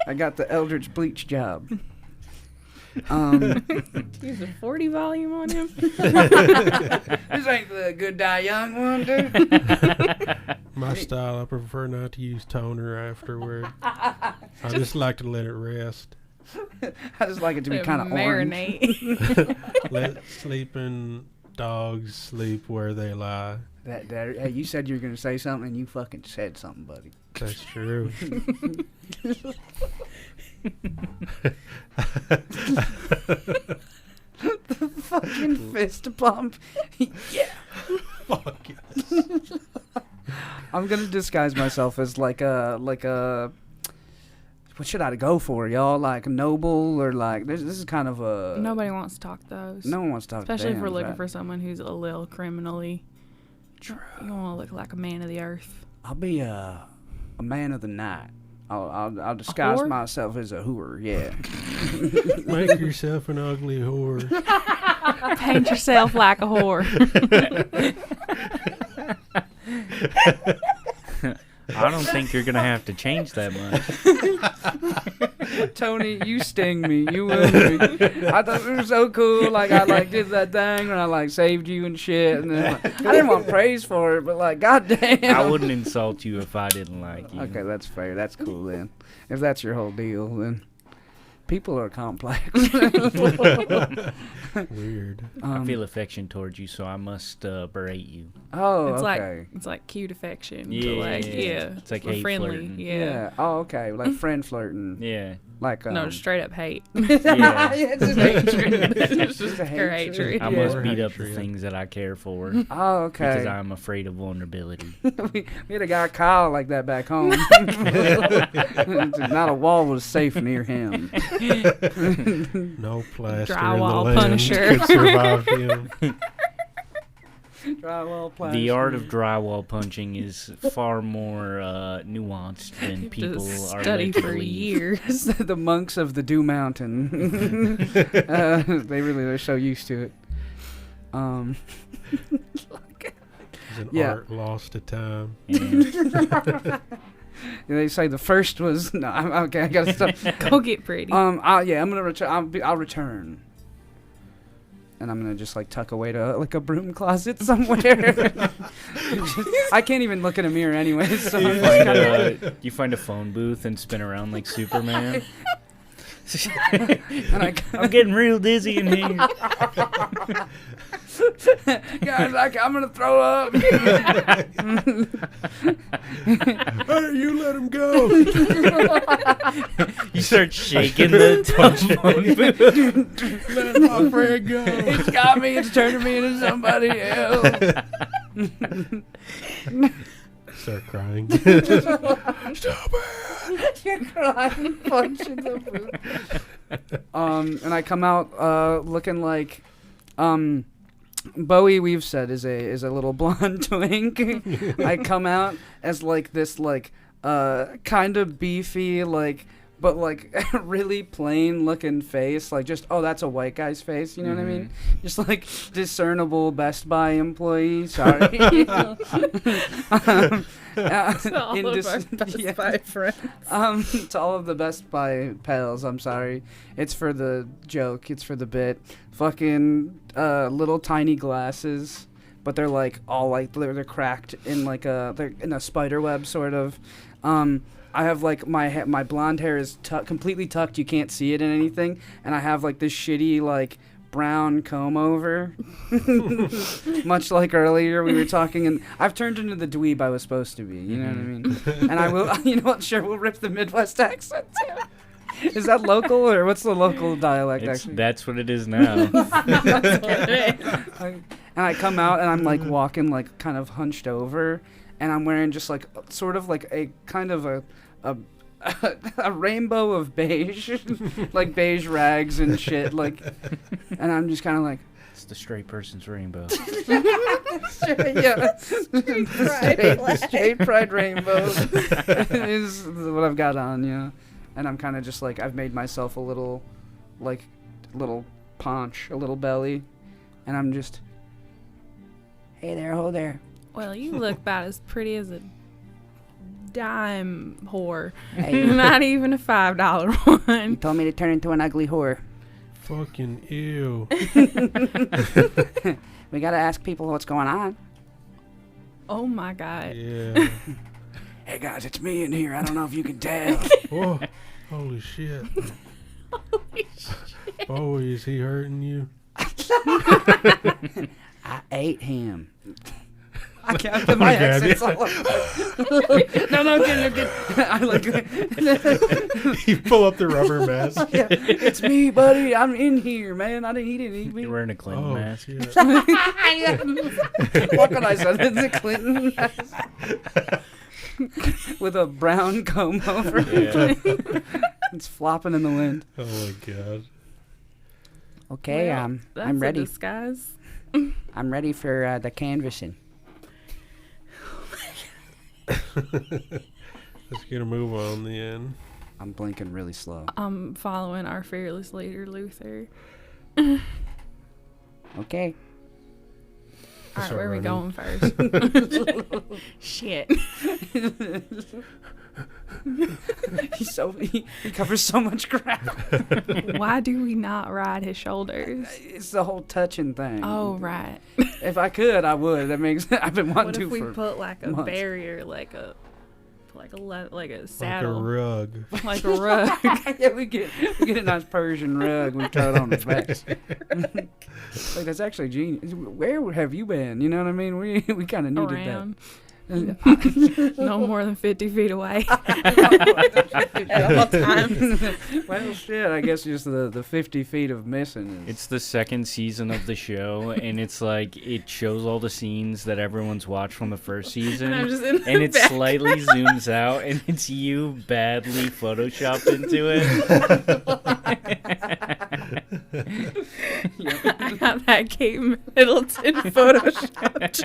Speaker 2: I got the Eldritch bleach job.
Speaker 4: Use a 40 volume on him.
Speaker 2: This ain't the good die young one, dude.
Speaker 3: My style, I prefer not to use toner afterward. I just like to let it rest.
Speaker 2: I just like it to be kind of orange.
Speaker 4: marinate.
Speaker 3: Let sleeping dogs sleep where they lie.
Speaker 2: Hey, you said you were gonna say something, and you fucking said something, buddy.
Speaker 3: That's true.
Speaker 2: The fucking fist pump. Yeah.
Speaker 3: Fuck yes.
Speaker 2: I'm gonna disguise myself as like a what should I go for, y'all? Like a noble or like this is kind of a
Speaker 4: Nobody wants to talk those.
Speaker 2: no one wants to talk to
Speaker 4: Especially if we're
Speaker 2: them,
Speaker 4: looking
Speaker 2: right?
Speaker 4: for someone who's a little criminally.
Speaker 2: True.
Speaker 4: You want to look like a man of the earth.
Speaker 2: I'll be a man of the night. I'll disguise
Speaker 4: whore?
Speaker 2: myself as a whore. Yeah.
Speaker 3: Make yourself an ugly whore.
Speaker 4: Paint yourself like a whore.
Speaker 1: I don't think you're gonna have to change that much.
Speaker 2: Tony, you sting me. You wound me. I thought it was so cool. Like I like did that thing when I like saved you and shit. And then like, I didn't want praise for it, but like, goddamn.
Speaker 1: I wouldn't insult you if I didn't like you.
Speaker 2: Okay, that's fair. That's cool then. If that's your whole deal, then people are complex.
Speaker 3: Weird.
Speaker 1: I feel affection towards you, so I must berate you.
Speaker 2: Oh,
Speaker 4: It's
Speaker 2: okay.
Speaker 4: like cute affection.
Speaker 1: Yeah,
Speaker 4: To like,
Speaker 1: it's like
Speaker 4: we're
Speaker 1: hate
Speaker 4: friendly.
Speaker 1: flirting.
Speaker 4: Yeah.
Speaker 2: Oh, okay. Like friend flirting.
Speaker 1: Yeah.
Speaker 2: Like
Speaker 4: No, straight up hate.
Speaker 1: Yeah.
Speaker 2: it's just hatred.
Speaker 4: It's just
Speaker 2: a
Speaker 4: pure hatred.
Speaker 1: I
Speaker 2: Yeah.
Speaker 1: must beat up the
Speaker 3: Hatred.
Speaker 1: things that I care for
Speaker 2: Oh, okay.
Speaker 1: because I'm afraid of vulnerability.
Speaker 2: we had a guy Kyle like that back home. Not a wall was safe near him.
Speaker 3: No plaster
Speaker 4: Drywall
Speaker 3: in the land
Speaker 4: Punisher.
Speaker 3: could survive him.
Speaker 2: Drywall
Speaker 1: The art of
Speaker 2: plastering.
Speaker 1: drywall punching is far more nuanced than people
Speaker 4: Just
Speaker 1: are
Speaker 4: study
Speaker 1: led to
Speaker 4: for
Speaker 1: believe.
Speaker 4: years.
Speaker 2: The monks of the Dew Mountain. They really are so used to it.
Speaker 3: It's an
Speaker 2: Yeah.
Speaker 3: art lost to time.
Speaker 1: Yeah.
Speaker 2: They say the first was no. Okay, I gotta stop.
Speaker 4: Go get Brady.
Speaker 2: I'm gonna return. I'll return. And I'm gonna just like tuck away to like a broom closet somewhere. I can't even look in a mirror anyway. So I'm just kinda,
Speaker 1: You find a phone booth and spin around like Superman.
Speaker 2: and
Speaker 1: I'm getting real dizzy in here.
Speaker 2: guys, I'm gonna throw up.
Speaker 3: Hey, you let him go.
Speaker 1: You start shaking the phone booth.
Speaker 3: Let my friend go.
Speaker 2: It's got me. It's turning me into somebody else.
Speaker 3: Start crying. Stop it.
Speaker 2: You're crying, punching the booth. And I come out looking like Bowie we've said is a little blonde twink. I come out as like this like kind of beefy but like really plain looking face, like just that's a white guy's face, you know what I mean? Just like discernible Best Buy employee. Sorry.
Speaker 4: To all of our Best Buy friends.
Speaker 2: To all of the Best Buy pals, I'm sorry. It's for the joke. It's for the bit. Fucking little tiny glasses, but they're like all like they're cracked in like they're in a spider web sort of. I have like my blonde hair is completely tucked. You can't see it in anything, and I have like this shitty like brown comb over. Much like earlier we were talking, and I've turned into the dweeb I was supposed to be. You know what I mean? And I will. You know what? Sure, we'll rip the Midwest accent too. Is that local or what's the local dialect actually?
Speaker 1: That's what it is now.
Speaker 2: And I come out and I'm like walking like kind of hunched over, and I'm wearing just like sort of like a kind of a rainbow of beige, like beige rags and shit, like, and I'm just kind of like,
Speaker 1: It's the straight person's rainbow.
Speaker 2: yeah, straight pride rainbow is what I've got on, yeah, and I'm kind of just like I've made myself a little paunch, a little belly, and I'm just, hey there, ho there.
Speaker 4: Well, you look about as pretty as a dime whore.
Speaker 2: Hey.
Speaker 4: Not even a $5
Speaker 2: You
Speaker 4: one.
Speaker 2: told me to turn into an ugly whore.
Speaker 3: Fucking ew.
Speaker 2: We gotta ask people what's going on.
Speaker 4: Oh my god.
Speaker 3: Yeah.
Speaker 2: Hey guys, it's me in here. I don't know if you can tell.
Speaker 3: Whoa. Holy shit.
Speaker 4: Holy shit.
Speaker 3: Bowie, is he hurting you?
Speaker 2: I ate him. I can't get my
Speaker 3: grab
Speaker 2: accents all up. No, get. I like.
Speaker 3: You pull up the rubber mask.
Speaker 2: Yeah, it's me, buddy. I'm in here, man. He didn't eat me.
Speaker 1: You're wearing a Clinton
Speaker 3: Oh,
Speaker 1: mask.
Speaker 3: shit.
Speaker 2: What can I say? It's a Clinton with a brown comb over.
Speaker 1: Yeah.
Speaker 2: It's flopping in the wind.
Speaker 3: Oh my god.
Speaker 2: Okay,
Speaker 4: Well, that's
Speaker 2: I'm ready.
Speaker 4: a disguise.
Speaker 2: I'm ready for the canvassing.
Speaker 3: Let's get a move on the end.
Speaker 2: I'm blinking really slow.
Speaker 4: I'm following our fearless leader, Luther.
Speaker 2: Okay.
Speaker 4: All right,
Speaker 3: Start
Speaker 4: where are we
Speaker 3: running.
Speaker 4: going first? Shit.
Speaker 2: He covers so much crap.
Speaker 4: Why do we not ride his shoulders?
Speaker 2: It's the whole touching thing.
Speaker 4: Oh, right.
Speaker 2: If I could, I would. That makes. I've been wanting
Speaker 4: What
Speaker 2: to
Speaker 4: if we
Speaker 2: for
Speaker 4: put like a
Speaker 2: months.
Speaker 4: barrier, like a
Speaker 3: Like a
Speaker 4: saddle,
Speaker 3: rug.
Speaker 4: like a rug?
Speaker 2: Yeah, we get a nice Persian rug. We throw it on his back. Like that's actually genius. Where have you been? You know what I mean? We kind of needed
Speaker 4: Around.
Speaker 2: that.
Speaker 4: No more than 50 feet away at all times.
Speaker 2: Well, shit. I guess just the 50 feet of missing. Is,
Speaker 1: It's the second season of the show, and it's like it shows all the scenes that everyone's watched from the first season,
Speaker 4: And I'm just in the
Speaker 1: and it
Speaker 4: back.
Speaker 1: slightly zooms out, and it's you badly photoshopped into it.
Speaker 4: I got that Kate Middleton Photoshop.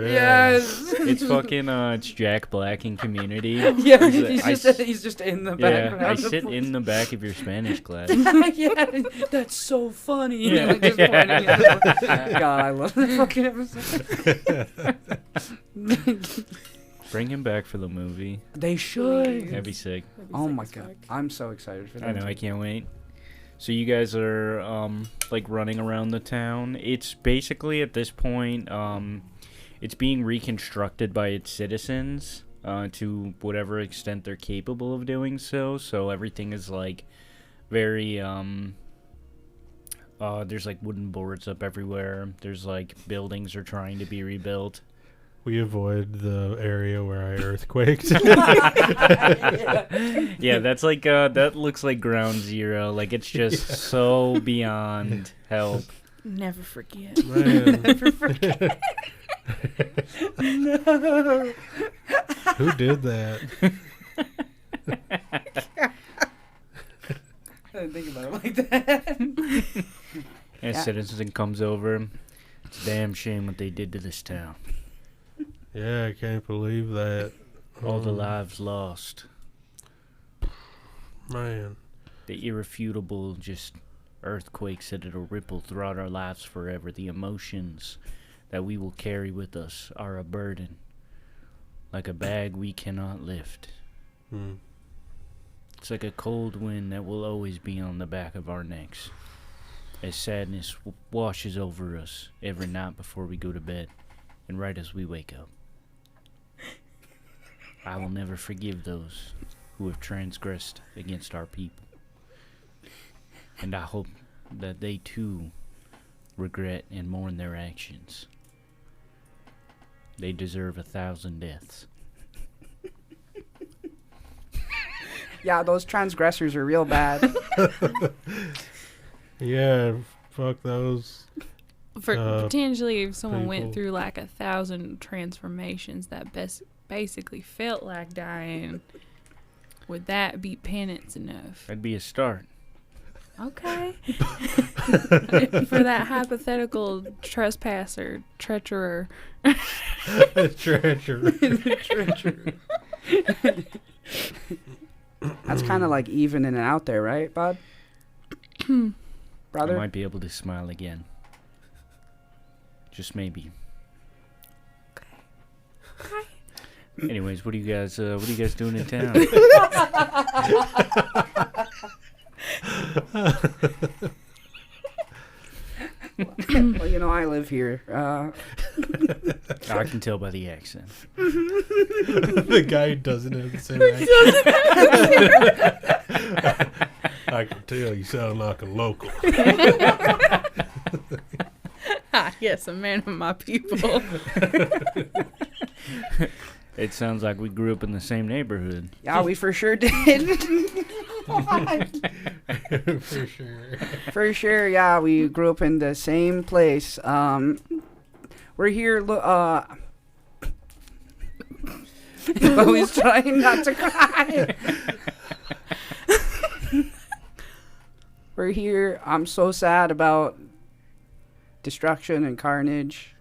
Speaker 2: Yes.
Speaker 1: It's fucking it's Jack Black in Community.
Speaker 2: Yeah,
Speaker 1: He's
Speaker 2: he's just in the
Speaker 1: yeah,
Speaker 2: background.
Speaker 1: I sit in the back of your Spanish class.
Speaker 2: Yeah, that's so funny.
Speaker 1: Yeah.
Speaker 2: Like, just pointing at it. God, I love that fucking episode.
Speaker 1: Bring him back for the movie.
Speaker 2: They should.
Speaker 1: That'd be sick.
Speaker 2: Oh my god, I'm so excited for that.
Speaker 1: I know, I can't wait. So you guys are like running around the town. It's basically at this point it's being reconstructed by its citizens to whatever extent they're capable of doing so. So everything is like very there's like wooden boards up everywhere. There's like buildings are trying to be rebuilt.
Speaker 3: We avoid the area where I earthquaked.
Speaker 1: Yeah, that's like that looks like ground zero. Like it's just so beyond help.
Speaker 4: Never forget.
Speaker 3: Man.
Speaker 2: Never forget. No.
Speaker 3: Who did that?
Speaker 2: I didn't think about it like that.
Speaker 1: And
Speaker 2: Yeah.
Speaker 1: citizen comes over. It's a damn shame what they did to this town.
Speaker 3: Yeah, I can't believe that.
Speaker 1: All the lives lost.
Speaker 3: Man.
Speaker 1: The irrefutable just earthquakes that'll ripple throughout our lives forever. The emotions that we will carry with us are a burden, like a bag we cannot lift.
Speaker 3: Hmm.
Speaker 1: It's like a cold wind that will always be on the back of our necks, as sadness washes over us every night before we go to bed, and right as we wake up. I will never forgive those who have transgressed against our people. And I hope that they too regret and mourn their actions. They deserve 1,000 deaths.
Speaker 2: Yeah, those transgressors are real bad.
Speaker 3: Yeah, fuck those.
Speaker 4: For potentially, if someone
Speaker 3: people.
Speaker 4: went through like 1,000 transformations that basically felt like dying, would that be penance enough?
Speaker 1: That'd be a start.
Speaker 4: Okay. For that hypothetical trespasser, treacherer.
Speaker 3: Treasure.
Speaker 2: That's kind of like evening it out there, right, bud?
Speaker 1: I
Speaker 2: Brother?
Speaker 1: might be able to smile again. Just maybe.
Speaker 4: Okay.
Speaker 1: Anyways, what are you guys doing in town?
Speaker 2: Well, you know, I live here.
Speaker 1: I can tell by the accent.
Speaker 3: The guy who doesn't have the same accent. I can tell you sound like a local.
Speaker 4: Ah, yes, a man of my people.
Speaker 1: It sounds like we grew up in the same neighborhood.
Speaker 2: Yeah, we for sure did.
Speaker 3: For sure.
Speaker 2: For sure, yeah, we grew up in the same place. We're here, Chloe's trying not to cry. We're here. I'm so sad about destruction and carnage.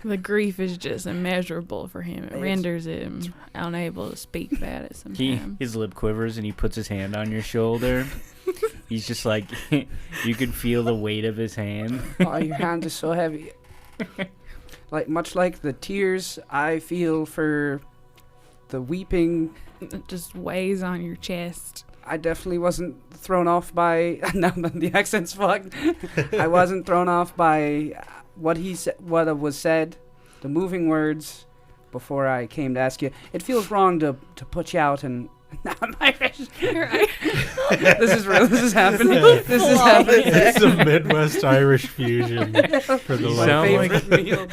Speaker 4: The grief is just immeasurable for him. It renders him unable to speak about it sometimes.
Speaker 1: His lip quivers and he puts his hand on your shoulder. He's just like, you can feel the weight of his hand.
Speaker 2: Oh, your hand is so heavy. Like, much like the tears I feel for the weeping,
Speaker 4: It just weighs on your chest.
Speaker 2: I definitely wasn't thrown off by. Now that the accent's fucked. I wasn't thrown off by what he said, what was said, the moving words. Before I came to ask you, it feels wrong to put you out and. I'm Irish. This is real. This is happening. This is happening.
Speaker 3: It's a Midwest Irish fusion for the
Speaker 1: You
Speaker 3: love.
Speaker 1: sound
Speaker 2: favorite
Speaker 1: like
Speaker 2: meal.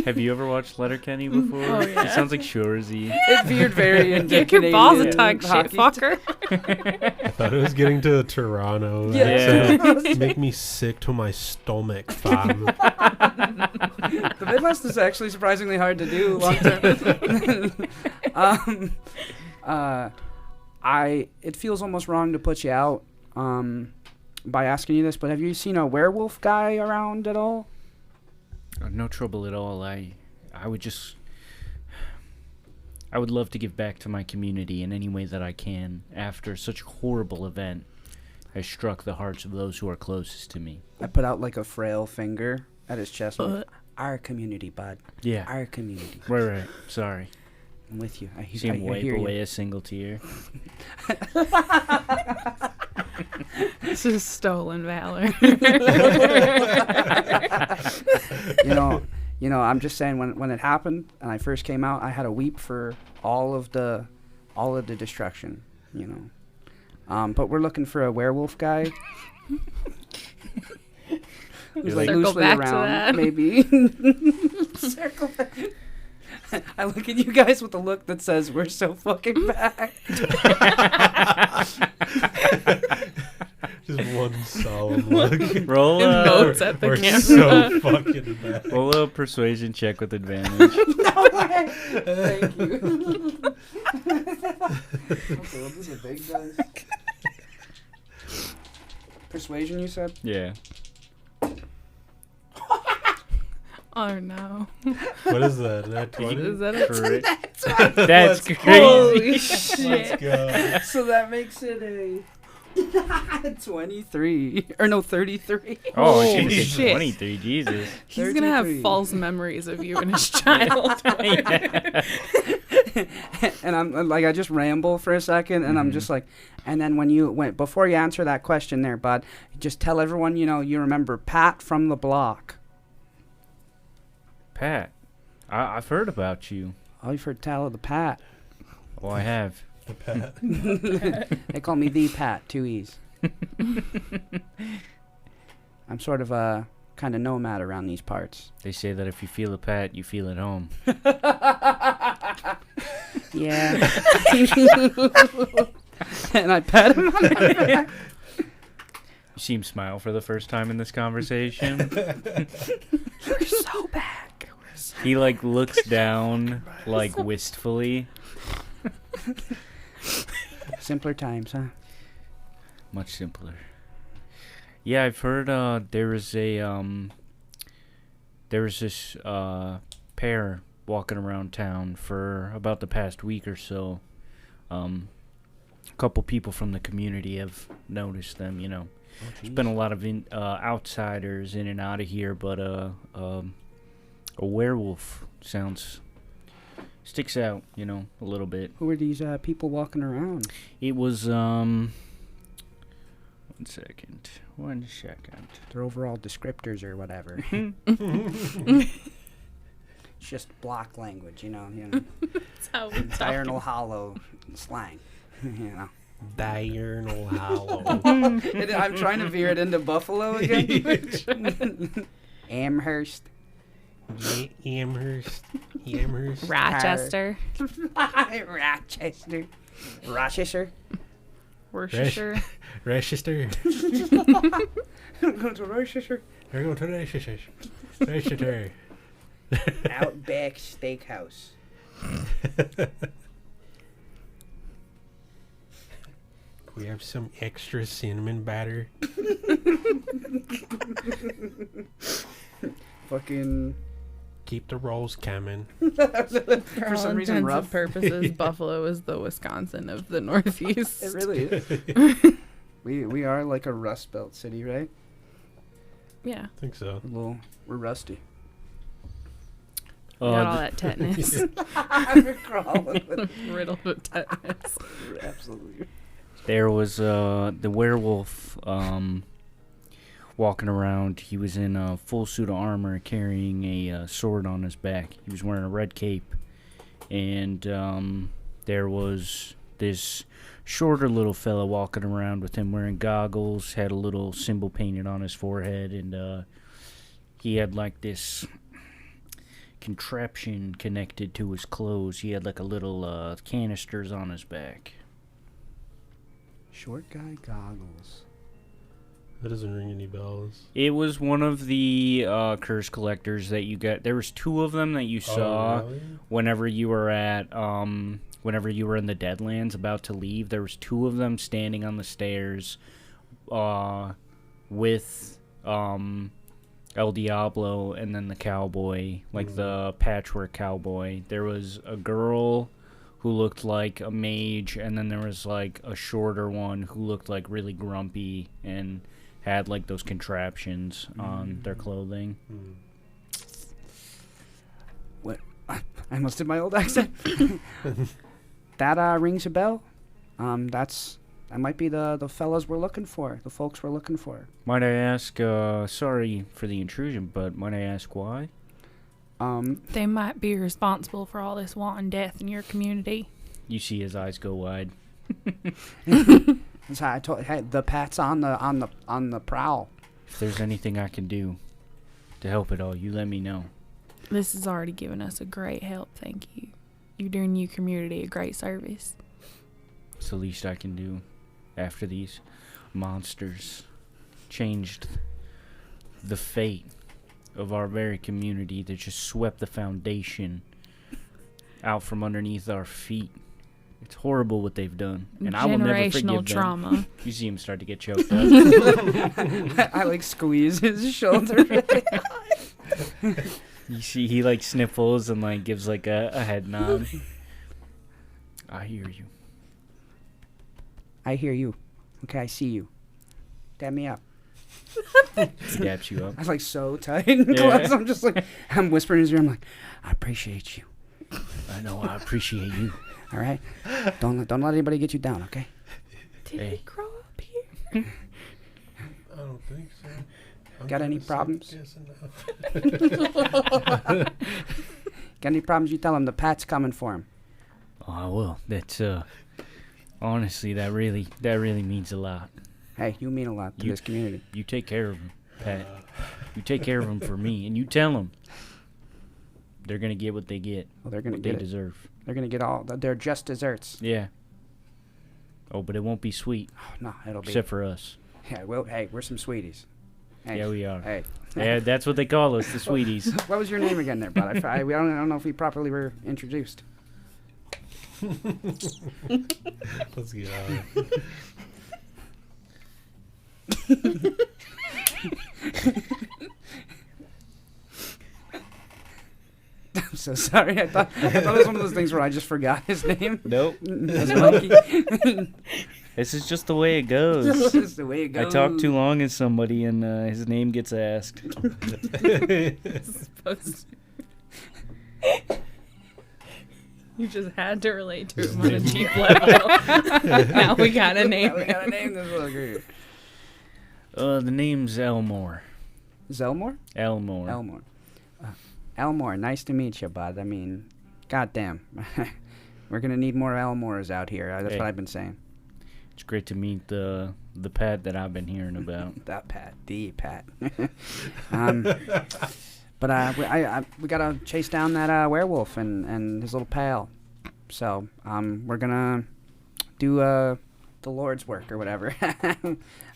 Speaker 1: Have you ever watched Letterkenny before?
Speaker 4: Oh, yeah.
Speaker 1: It sounds like Shorzy.
Speaker 2: It veered very into
Speaker 4: Get your balls a
Speaker 2: Canadian
Speaker 4: tug, shit
Speaker 2: hockey.
Speaker 4: fucker.
Speaker 3: I thought it was getting to Toronto.
Speaker 1: Yeah.
Speaker 3: Make me sick to my stomach, fam.
Speaker 2: The Midwest is actually surprisingly hard to do long term. It feels almost wrong to put you out by asking you this, but have you seen a werewolf guy around at all?
Speaker 1: No trouble at all. I would love to give back to my community in any way that I can after such a horrible event has struck the hearts of those who are closest to me.
Speaker 2: I put out like a frail finger at his chest.
Speaker 4: Uh.
Speaker 2: Our community, bud.
Speaker 1: Yeah.
Speaker 2: Our community.
Speaker 1: Right. Sorry.
Speaker 2: I'm with you. I
Speaker 1: See him wipe
Speaker 2: hear
Speaker 1: away
Speaker 2: you.
Speaker 1: a single tear.
Speaker 4: This is stolen valor.
Speaker 2: You know, I'm just saying when it happened and I first came out, I had a weep for all of the destruction, you know. But we're looking for a werewolf guy. Who's like
Speaker 4: Circle
Speaker 2: loosely
Speaker 4: back to
Speaker 2: around,
Speaker 4: that.
Speaker 2: maybe. Circle back. I look at you guys with a look that says we're so fucking back.
Speaker 3: Just one solemn look.
Speaker 1: Roll
Speaker 4: Emotes at the
Speaker 3: We're
Speaker 4: camera.
Speaker 3: so fucking back.
Speaker 1: roll a persuasion check with advantage.
Speaker 2: No way. Thank you. Okay, well, this is a big dice. Persuasion, you said?
Speaker 1: Yeah.
Speaker 4: Oh no.
Speaker 3: What is that? That 20?
Speaker 4: Is that a
Speaker 1: Crit.
Speaker 2: That's
Speaker 1: That's
Speaker 3: Let's
Speaker 1: crazy.
Speaker 4: Holy
Speaker 3: Let's
Speaker 4: shit.
Speaker 3: go.
Speaker 2: So that makes it a 23. Or no, 33.
Speaker 1: Oh,
Speaker 4: Holy
Speaker 1: shit.
Speaker 4: shit.
Speaker 1: 23. Jesus.
Speaker 4: He's gonna have
Speaker 2: 33.
Speaker 4: false memories of you and his child.
Speaker 2: And I'm like, I just ramble for a second, and I'm just like, and then before you answer that question there, bud, just tell everyone, you remember Pat from the block.
Speaker 1: Pat, I've heard about you.
Speaker 2: Oh, you've heard tell of the Pat.
Speaker 1: Oh, I have.
Speaker 3: The Pat.
Speaker 2: They call me the Pat, 2 E's. I'm sort of a kind of nomad around these parts.
Speaker 1: They say that if you feel a pat, you feel at home.
Speaker 2: Yeah. And I pat him on the back.
Speaker 1: You see him smile for the first time in this conversation.
Speaker 4: We're so back.
Speaker 1: He looks down wistfully.
Speaker 2: Simpler times, huh?
Speaker 1: Much simpler. Yeah, I've heard there was this pair walking around town for about the past week or so. A couple people from the community have noticed them, There's been a lot of outsiders in and out of here, but a werewolf sticks out, a little bit.
Speaker 2: Who are these people walking around?
Speaker 1: It was one second.
Speaker 2: Their overall descriptors or whatever. It's just block language,
Speaker 4: That's how we talk.
Speaker 2: diurnal hollow slang,
Speaker 3: Diurnal Hollow.
Speaker 2: And I'm trying to veer it into Buffalo again. Amherst.
Speaker 3: Amherst.
Speaker 4: Rochester.
Speaker 2: Rochester. Rochester.
Speaker 4: Worcestershire.
Speaker 3: Rochester.
Speaker 2: I'm going to Rochester.
Speaker 3: We're going to Rochester. Rochester.
Speaker 2: Outback Steakhouse.
Speaker 3: We have some extra cinnamon batter.
Speaker 2: Fucking.
Speaker 3: Keep the rolls coming.
Speaker 4: For
Speaker 2: some
Speaker 4: all
Speaker 2: reason,
Speaker 4: intents
Speaker 2: rough.
Speaker 4: and purposes, Buffalo is the Wisconsin of the Northeast.
Speaker 2: It really is. We are like a Rust Belt city, right?
Speaker 4: Yeah.
Speaker 3: I think so.
Speaker 2: We're rusty.
Speaker 4: Got all that tetanus.
Speaker 2: We're crawling with
Speaker 4: Riddled with tetanus.
Speaker 2: absolutely.
Speaker 1: There was the werewolf walking around. He was in a full suit of armor, carrying a sword on his back. He was wearing a red cape, and there was this shorter little fella walking around with him wearing goggles, had a little symbol painted on his forehead, and he had like this contraption connected to his clothes. He had like a little canisters on his back.
Speaker 2: Short guy goggles.
Speaker 3: That doesn't ring any bells.
Speaker 1: It was one of the curse collectors that you got. There was two of them that you saw
Speaker 3: really?
Speaker 1: whenever you were at whenever you were in the Deadlands about to leave. There was two of them standing on the stairs with El Diablo and then the cowboy, like the patchwork cowboy. There was a girl who looked like a mage, and then there was like a shorter one who looked like really grumpy and had like those contraptions on their clothing.
Speaker 2: What? I almost did my old accent. That rings a bell. That might be the fellas we're looking for, the folks we're looking for.
Speaker 1: Might I ask, sorry for the intrusion, but might I ask why?
Speaker 4: They might be responsible for all this wanton death in your community.
Speaker 1: You see his eyes go wide.
Speaker 2: That's how I told. Hey, the Pat's on the prowl.
Speaker 1: If there's anything I can do to help it all, you let me know.
Speaker 4: This has already given us a great help, thank you. You're doing your community a great service.
Speaker 1: It's the least I can do after these monsters changed the fate of our very community that just swept the foundation out from underneath our feet. It's horrible what they've done, and I will never forgive them.
Speaker 4: Generational trauma.
Speaker 1: You see him start to get choked up.
Speaker 2: I like squeeze his shoulder.
Speaker 1: You see he like sniffles and like gives like a head nod. I hear you.
Speaker 2: I hear you. Okay, I see you. Dab me up.
Speaker 1: He daps you up.
Speaker 2: I was like so tight and close. I'm just like, I'm whispering in his ear. I'm like, I appreciate you.
Speaker 1: I know. I appreciate you.
Speaker 2: All right, don't let anybody get you down. Okay.
Speaker 4: Did
Speaker 1: Hey.
Speaker 4: he grow up here?
Speaker 3: I don't think so.
Speaker 2: Got any problems?
Speaker 3: Enough.
Speaker 2: Got any problems? You tell him the Pat's coming for him.
Speaker 1: Oh well, that's honestly that really means a lot.
Speaker 2: Hey, you mean a lot to
Speaker 1: You-
Speaker 2: this community.
Speaker 1: You take care of him, Pat. You take care of him for me, and you tell them they're gonna get what they get,
Speaker 2: Well, they're gonna
Speaker 1: what
Speaker 2: get
Speaker 1: they
Speaker 2: it.
Speaker 1: deserve.
Speaker 2: They're gonna get all. They're just desserts.
Speaker 1: Yeah. Oh, but it won't be sweet,
Speaker 2: Oh, no, it'll be.
Speaker 1: except for us.
Speaker 2: Yeah, well, hey, we're some sweeties. Hey,
Speaker 1: Yeah, we are.
Speaker 2: Hey,
Speaker 1: Yeah, that's what they call us, the sweeties.
Speaker 2: what was your name again, there, bud? I don't know if we properly were introduced.
Speaker 3: Let's get out of it.
Speaker 2: I'm so sorry. I thought it was one of those things where I just forgot his name.
Speaker 1: Nope.
Speaker 2: That's Mikey.
Speaker 1: This is just the way it goes.
Speaker 2: That's just the way it
Speaker 1: I
Speaker 2: goes.
Speaker 1: talk too long as somebody, and his name gets asked.
Speaker 4: You just had to relate to him on a deep level. Now we gotta name
Speaker 2: We
Speaker 4: him.
Speaker 2: gotta name this little group.
Speaker 1: The name's Elmore.
Speaker 2: Zelmore?
Speaker 1: Elmore.
Speaker 2: Elmore. Elmore, nice to meet you, bud. I mean, goddamn. We're gonna need more Elmores out here. That's
Speaker 1: Hey.
Speaker 2: what I've been saying.
Speaker 1: It's great to meet the Pat that I've been hearing about.
Speaker 2: That Pat, the Pat. But we gotta chase down that werewolf and his little pal. So we're gonna do the Lord's work or whatever,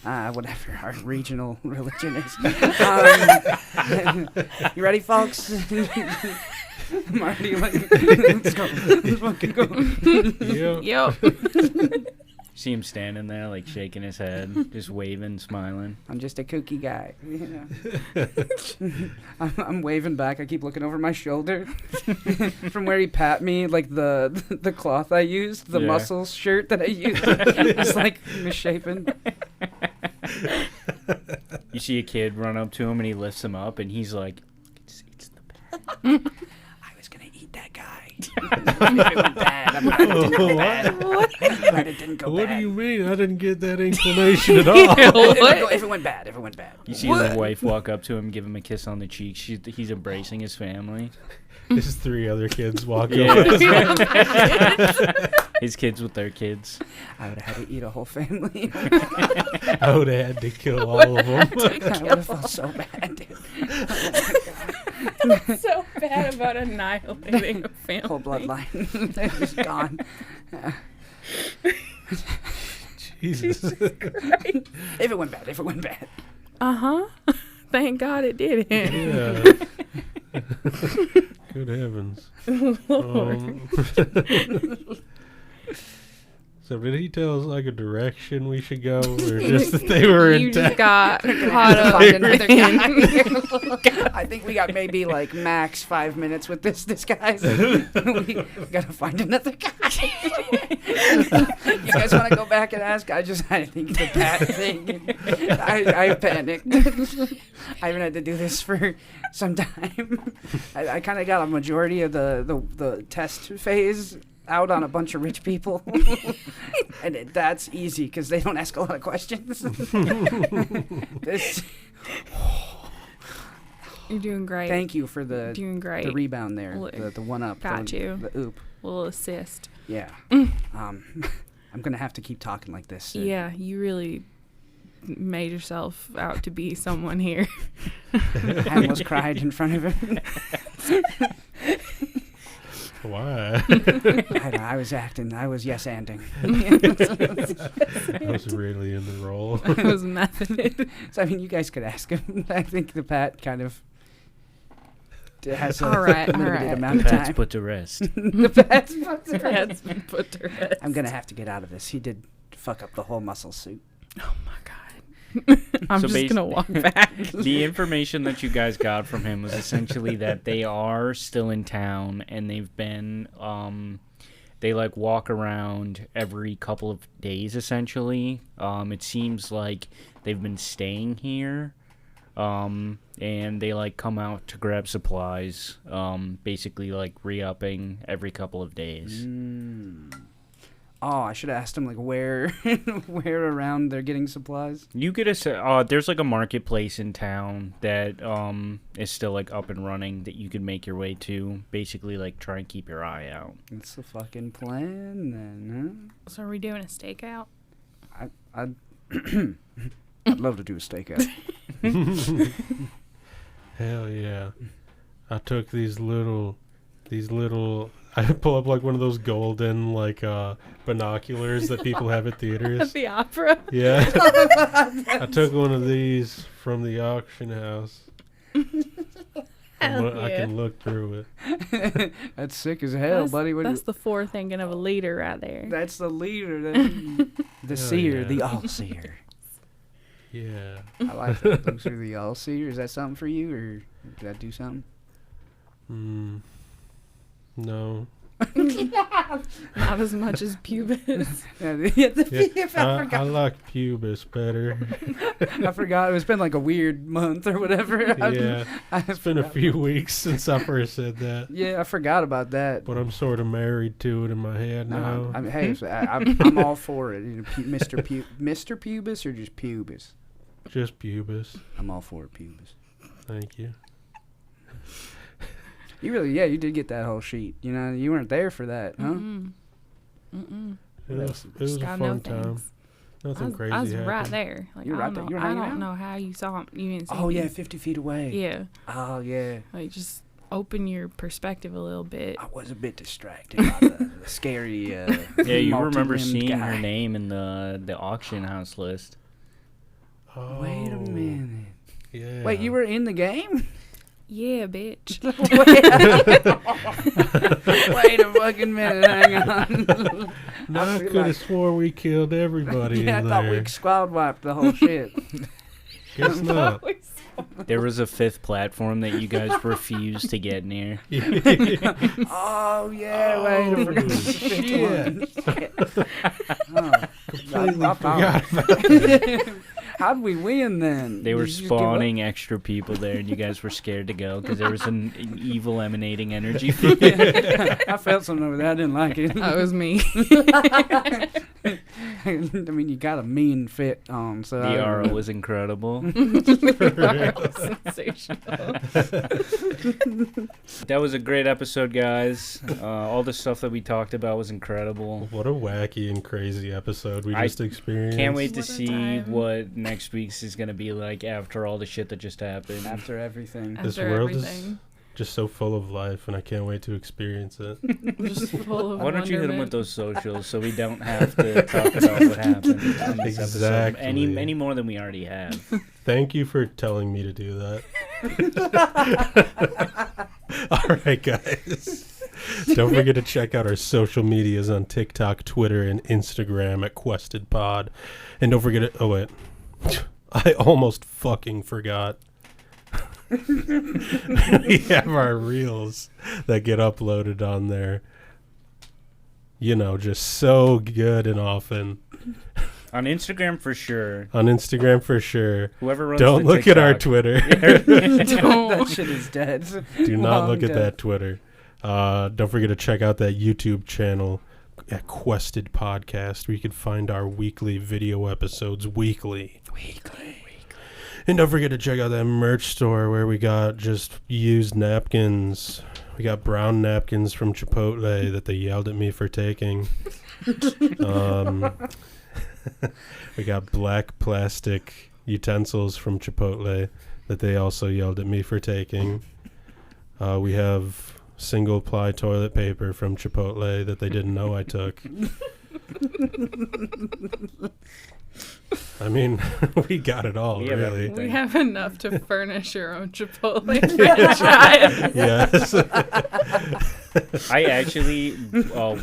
Speaker 2: whatever our regional religion is. You ready, folks? I'm already like, let's go. Let's fucking go.
Speaker 3: Yep.
Speaker 4: Yep.
Speaker 1: See him standing there, like shaking his head, just waving, smiling.
Speaker 2: I'm just a kooky guy. You know? I'm waving back. I keep looking over my shoulder from where he pat me, like the cloth I used, the
Speaker 1: Yeah.
Speaker 2: muscles shirt that I used. It's like misshapen.
Speaker 1: You see a kid run up to him and he lifts him up and he's like, it's the Pat.
Speaker 2: I was gonna eat that guy. It went bad. I'm glad it didn't go bad. I'm glad it didn't go
Speaker 3: What
Speaker 2: bad.
Speaker 3: do you mean? I didn't get that inclination at all.
Speaker 2: If it went bad, if it went bad.
Speaker 1: You see his wife walk up to him, give him a kiss on the cheek. He's embracing his family.
Speaker 3: His 3 other kids walk
Speaker 1: Yeah.
Speaker 3: up as well.
Speaker 1: His kids with their kids.
Speaker 2: I would have had to eat a whole family.
Speaker 3: I would have had to kill all of them.
Speaker 2: I would have felt so bad, dude. Oh my God.
Speaker 4: So bad about annihilating a family.
Speaker 2: Whole bloodline. They're just gone.
Speaker 3: Jesus.
Speaker 2: If it went bad.
Speaker 4: Uh-huh. Thank God it didn't.
Speaker 3: Yeah. Good heavens.
Speaker 4: Lord.
Speaker 3: So did he tell us like a direction we should go, or just that they were
Speaker 4: You
Speaker 3: in
Speaker 4: just
Speaker 3: town?
Speaker 4: got caught
Speaker 2: Gotta
Speaker 4: up.
Speaker 2: find another guy. I think we got maybe like max 5 minutes with this guy. We gotta find another guy. You guys want to go back and ask? I think the Pat thing. I panicked. I haven't had to do this for some time. I kind of got a majority of the test phase out on a bunch of rich people. And that's easy because they don't ask a lot of questions. This,
Speaker 4: You're doing great.
Speaker 2: thank you for
Speaker 4: Doing great.
Speaker 2: the rebound there,
Speaker 4: Look,
Speaker 2: the one up.
Speaker 4: got
Speaker 2: the,
Speaker 4: you.
Speaker 2: The oop.
Speaker 4: Little assist.
Speaker 2: Yeah. I'm going to have to keep talking like this.
Speaker 4: Yeah, you really made yourself out to be someone here.
Speaker 2: I almost cried in front of him.
Speaker 3: Why?
Speaker 2: I was acting. I was yes-anding.
Speaker 3: I was really in the role.
Speaker 4: It was method.
Speaker 2: So, I mean, you guys could ask him. I think the Pat kind of has a
Speaker 4: All right,
Speaker 2: limited
Speaker 4: all right.
Speaker 2: amount
Speaker 1: The
Speaker 2: of
Speaker 1: Pat's
Speaker 2: time.
Speaker 1: put to rest.
Speaker 2: The Pat's put to rest.
Speaker 4: That's been put to rest.
Speaker 2: I'm going to have to get out of this. He did fuck up the whole muscle suit.
Speaker 4: Oh my God. I'm
Speaker 1: So
Speaker 4: just going to walk back.
Speaker 1: The information that you guys got from him was essentially that they are still in town and they've been they like walk around every couple of days essentially. It seems like they've been staying here. And they like come out to grab supplies, basically like re-upping every couple of days.
Speaker 2: Oh, I should have asked him like where where around they're getting supplies.
Speaker 1: You get there's like a marketplace in town that is still like up and running that you could make your way to. Basically, like try and keep your eye out.
Speaker 2: That's the fucking plan then,
Speaker 4: So are we doing a stakeout?
Speaker 2: huh? I'd love to do a stakeout.
Speaker 3: Hell yeah. I took these little I pull up like one of those golden like binoculars that people have at
Speaker 4: At
Speaker 3: theaters.
Speaker 4: the opera?
Speaker 3: Yeah. I took one of these from the auction house.
Speaker 4: Hell
Speaker 3: I
Speaker 4: yeah.
Speaker 3: can look through it.
Speaker 2: That's sick as hell, buddy. What
Speaker 4: That's the forethinking of a leader right there.
Speaker 2: that's the leader. The
Speaker 3: Hell
Speaker 2: seer,
Speaker 3: yeah.
Speaker 2: the all-seer.
Speaker 3: Yeah.
Speaker 2: I like that. Looks through the all-seer. Is that something for you, or did I do something?
Speaker 3: No.
Speaker 4: Not as much as pubis.
Speaker 3: I like pubis better.
Speaker 2: I forgot. It's been like a weird month or whatever.
Speaker 3: Yeah.
Speaker 2: I
Speaker 3: It's been a few weeks since I first said that.
Speaker 2: Yeah, I forgot about that.
Speaker 3: But I'm sort of married to it in my head now.
Speaker 2: No, I mean, hey, so I'm all for it. You know, Mr. Pubis or just pubis?
Speaker 3: Just pubis.
Speaker 2: I'm all for it, pubis.
Speaker 3: Thank you.
Speaker 2: You really, yeah, you did get that whole sheet. You know, you weren't there for that, huh?
Speaker 3: It was a
Speaker 4: Just gotta know
Speaker 3: fun time.
Speaker 4: things.
Speaker 3: Nothing crazy
Speaker 4: I was
Speaker 3: happened.
Speaker 4: right there. Like,
Speaker 2: You were
Speaker 4: I
Speaker 2: right
Speaker 4: don't
Speaker 2: there. You
Speaker 4: know.
Speaker 2: were
Speaker 4: I
Speaker 2: hanging
Speaker 4: don't
Speaker 2: out?
Speaker 4: know how you saw him. You didn't see
Speaker 2: Oh
Speaker 4: me.
Speaker 2: yeah, 50 feet away.
Speaker 4: Yeah.
Speaker 2: Oh yeah.
Speaker 4: Like just open your perspective a little bit.
Speaker 2: I was a bit distracted by the scary.
Speaker 1: Yeah, you remember
Speaker 2: multi-limbed
Speaker 1: seeing
Speaker 2: guy.
Speaker 1: her name in the auction house list.
Speaker 3: Oh,
Speaker 2: Wait a minute.
Speaker 3: Yeah.
Speaker 2: Wait, you were in the game?
Speaker 4: Yeah, bitch.
Speaker 2: Wait a fucking minute. Hang on.
Speaker 3: No, I
Speaker 2: feel
Speaker 3: could have
Speaker 2: like-
Speaker 3: swore we killed everybody
Speaker 2: Yeah, I
Speaker 3: in
Speaker 2: thought
Speaker 3: there.
Speaker 2: we squad wiped the whole shit.
Speaker 3: Guess not.
Speaker 1: There was a fifth platform that you guys refused to get near.
Speaker 2: Oh yeah, wait, I forgot the fifth
Speaker 3: shit.
Speaker 2: one. Oh,
Speaker 3: Completely
Speaker 2: I thought-
Speaker 3: forgot about that.
Speaker 2: How'd we win then?
Speaker 1: They were
Speaker 2: Did you just give up?
Speaker 1: spawning extra people there, and you guys were scared to go because there was an evil emanating energy.
Speaker 2: I felt something over there. I didn't like it.
Speaker 4: That was me.
Speaker 2: I mean, you got a mean fit on, so
Speaker 1: The aura was incredible.
Speaker 4: Sensational.
Speaker 1: That was a great episode, guys. All the stuff that we talked about was incredible.
Speaker 3: What a wacky and crazy episode we
Speaker 1: I
Speaker 3: just experienced.
Speaker 1: Can't wait to
Speaker 4: What a
Speaker 1: see
Speaker 4: time.
Speaker 1: what next week's is going to be like after all the shit that just happened.
Speaker 2: after everything.
Speaker 3: This
Speaker 4: After
Speaker 3: world is
Speaker 4: everything.
Speaker 3: just so full of life, and I can't wait to experience it.
Speaker 4: Just full of
Speaker 1: Why don't you hit him
Speaker 4: wonderment.
Speaker 1: with those socials so we don't have to talk about what happened on this episode
Speaker 3: Exactly.
Speaker 1: any more than we already have?
Speaker 3: Thank you for telling me to do that. All right, guys. Don't forget to check out our social medias on TikTok, Twitter, and Instagram at QuestedPod. And don't forget to... Oh, wait. I almost fucking forgot. We have our reels that get uploaded on there. You know, just so good and often.
Speaker 1: On Instagram for sure.
Speaker 3: On Instagram for sure.
Speaker 1: Whoever runs
Speaker 3: Don't
Speaker 1: the
Speaker 3: look at our
Speaker 1: TikTok.
Speaker 3: Twitter.
Speaker 2: That shit is dead.
Speaker 3: Do not
Speaker 2: Long
Speaker 3: look at
Speaker 2: dead.
Speaker 3: that Twitter. Don't forget to check out that YouTube channel at Quested Podcast, where you can find our weekly video episodes weekly. And don't forget to check out that merch store where we got just used napkins. We got brown napkins from Chipotle that they yelled at me for taking. We got black plastic utensils from Chipotle that they also yelled at me for taking. We have single ply toilet paper from Chipotle that they didn't know I took. I mean, we got it all,
Speaker 1: We have
Speaker 3: really.
Speaker 4: We have enough to furnish your own Chipotle franchise.
Speaker 3: Yes.
Speaker 1: I actually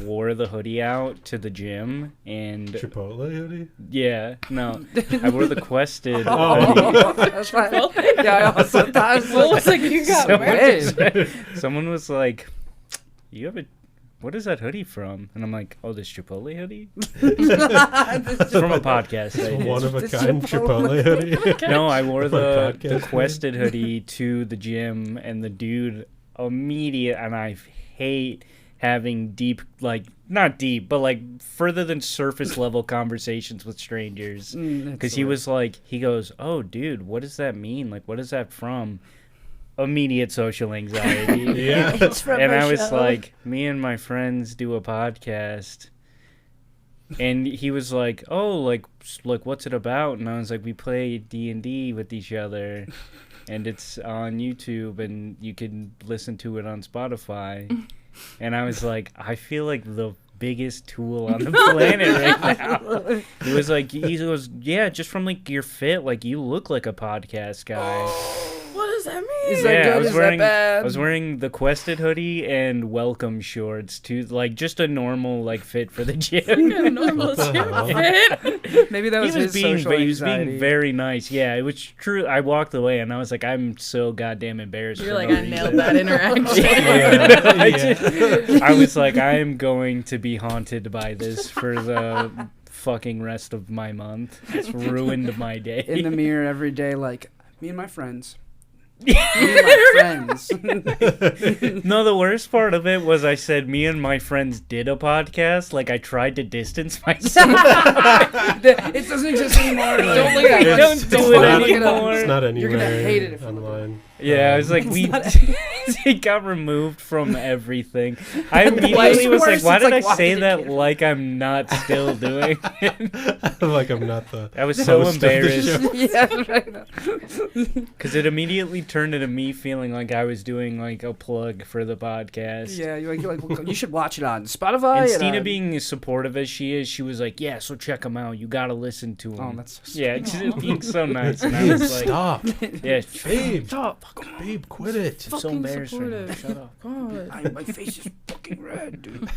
Speaker 1: wore the hoodie out to the gym, and
Speaker 3: Chipotle hoodie?
Speaker 1: yeah, no, I wore the Quested
Speaker 3: Oh.
Speaker 1: hoodie.
Speaker 2: That's right. Yeah, I also thought it
Speaker 4: Well, it's like you got
Speaker 1: Someone
Speaker 4: merch.
Speaker 1: Someone was like, "You have a, what is that hoodie from?" And I'm like, "Oh, this Chipotle hoodie." It's from a podcast. I did.
Speaker 3: One of a
Speaker 2: The
Speaker 3: kind Chipotle hoodie.
Speaker 1: No, I wore the
Speaker 3: podcast
Speaker 1: Quested hoodie to the gym, and the dude and I hate having deep, like, not deep, but like further than surface level conversations with strangers. Because he was like, he goes, "Oh, dude, what does that mean? Like, what is that from?" Immediate social anxiety.
Speaker 3: Yeah.
Speaker 2: It's from
Speaker 1: And
Speaker 2: a
Speaker 1: I was
Speaker 2: show.
Speaker 1: like, me and my friends do a podcast. And he was like, "Oh, like what's it about?" And I was like, "We play D&D with each other, and it's on YouTube, and you can listen to it on Spotify." And I was like, I feel like the biggest tool on the planet right now. He goes, "Yeah, just from like your fit, like you look like a podcast guy."
Speaker 4: What does that mean?
Speaker 2: Is that good?
Speaker 1: I was
Speaker 2: Is
Speaker 1: wearing
Speaker 2: that bad?
Speaker 1: I was wearing the Quested hoodie and welcome shorts too, like just a normal like fit for the gym.
Speaker 4: A normal
Speaker 3: What the
Speaker 4: gym
Speaker 3: hell?
Speaker 4: fit.
Speaker 2: Maybe that was his
Speaker 1: he
Speaker 2: social
Speaker 1: was
Speaker 2: anxiety.
Speaker 1: being very nice. Yeah, it was true. I walked away and I was like, I'm so goddamn embarrassed.
Speaker 4: You're
Speaker 1: for
Speaker 4: like,
Speaker 1: no
Speaker 4: I
Speaker 1: reason.
Speaker 4: nailed that interaction.
Speaker 3: Yeah.
Speaker 1: I,
Speaker 3: Yeah.
Speaker 1: just- I was like, I am going to be haunted by this for the fucking rest of my month. It's ruined my day.
Speaker 2: in the mirror every day, like, me and my friends. Me and my friends.
Speaker 1: No, the worst part of it was I said me and my friends did a podcast. Like I tried to distance myself.
Speaker 2: It doesn't exist anymore. Don't look at it.
Speaker 1: Don't do
Speaker 2: Don't
Speaker 1: it
Speaker 2: fucking look it up.
Speaker 1: anymore.
Speaker 3: It's not
Speaker 2: You're
Speaker 3: anywhere
Speaker 2: gonna hate it if you
Speaker 3: online.
Speaker 1: Yeah, I was like, it got removed from everything. I immediately was like,
Speaker 2: worse,
Speaker 1: why
Speaker 2: it's
Speaker 1: did
Speaker 2: like,
Speaker 1: I
Speaker 2: why
Speaker 1: say
Speaker 2: did
Speaker 1: that
Speaker 2: it-
Speaker 1: like I'm not still doing it?
Speaker 3: Like I'm not the
Speaker 1: I was so
Speaker 3: host of the
Speaker 1: embarrassed
Speaker 3: show.
Speaker 2: Yeah, right.
Speaker 1: because it immediately turned into me feeling like I was doing like a plug for the podcast.
Speaker 2: Yeah, you're like, well, you should watch it on Spotify.
Speaker 1: And
Speaker 2: and
Speaker 1: Stina
Speaker 2: on-
Speaker 1: being as supportive as she is, she was like, "Yeah, so check them out. You gotta listen to them."
Speaker 2: Oh, that's so
Speaker 1: yeah, just being so nice, and I was like,
Speaker 3: Stop.
Speaker 1: "Yeah,
Speaker 3: Babe.
Speaker 1: stop,
Speaker 3: Babe, quit it.
Speaker 1: I'm so
Speaker 4: Fucking
Speaker 1: embarrassed right now.
Speaker 4: supportive.
Speaker 1: Shut up."
Speaker 4: God.
Speaker 2: My face is fucking red, dude.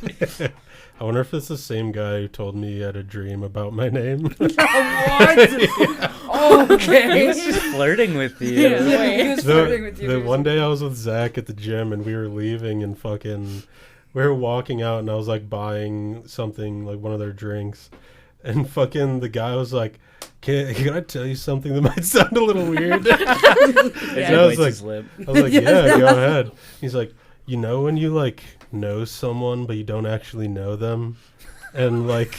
Speaker 3: I wonder if it's the same guy who told me he had a dream about my name.
Speaker 2: What? Okay.
Speaker 1: He was just flirting with you.
Speaker 4: Yeah.
Speaker 2: He was flirting with you.
Speaker 3: The one day I was with Zach at the gym and we were leaving and fucking we were walking out and I was like buying something, like one of their drinks, and fucking the guy was like, can I tell you something that might sound a little weird?
Speaker 1: As he
Speaker 3: And I was
Speaker 1: bites
Speaker 3: like,
Speaker 1: his lip.
Speaker 3: I was like, yeah, go ahead. He's like, you know when you like know someone but you don't actually know them, and like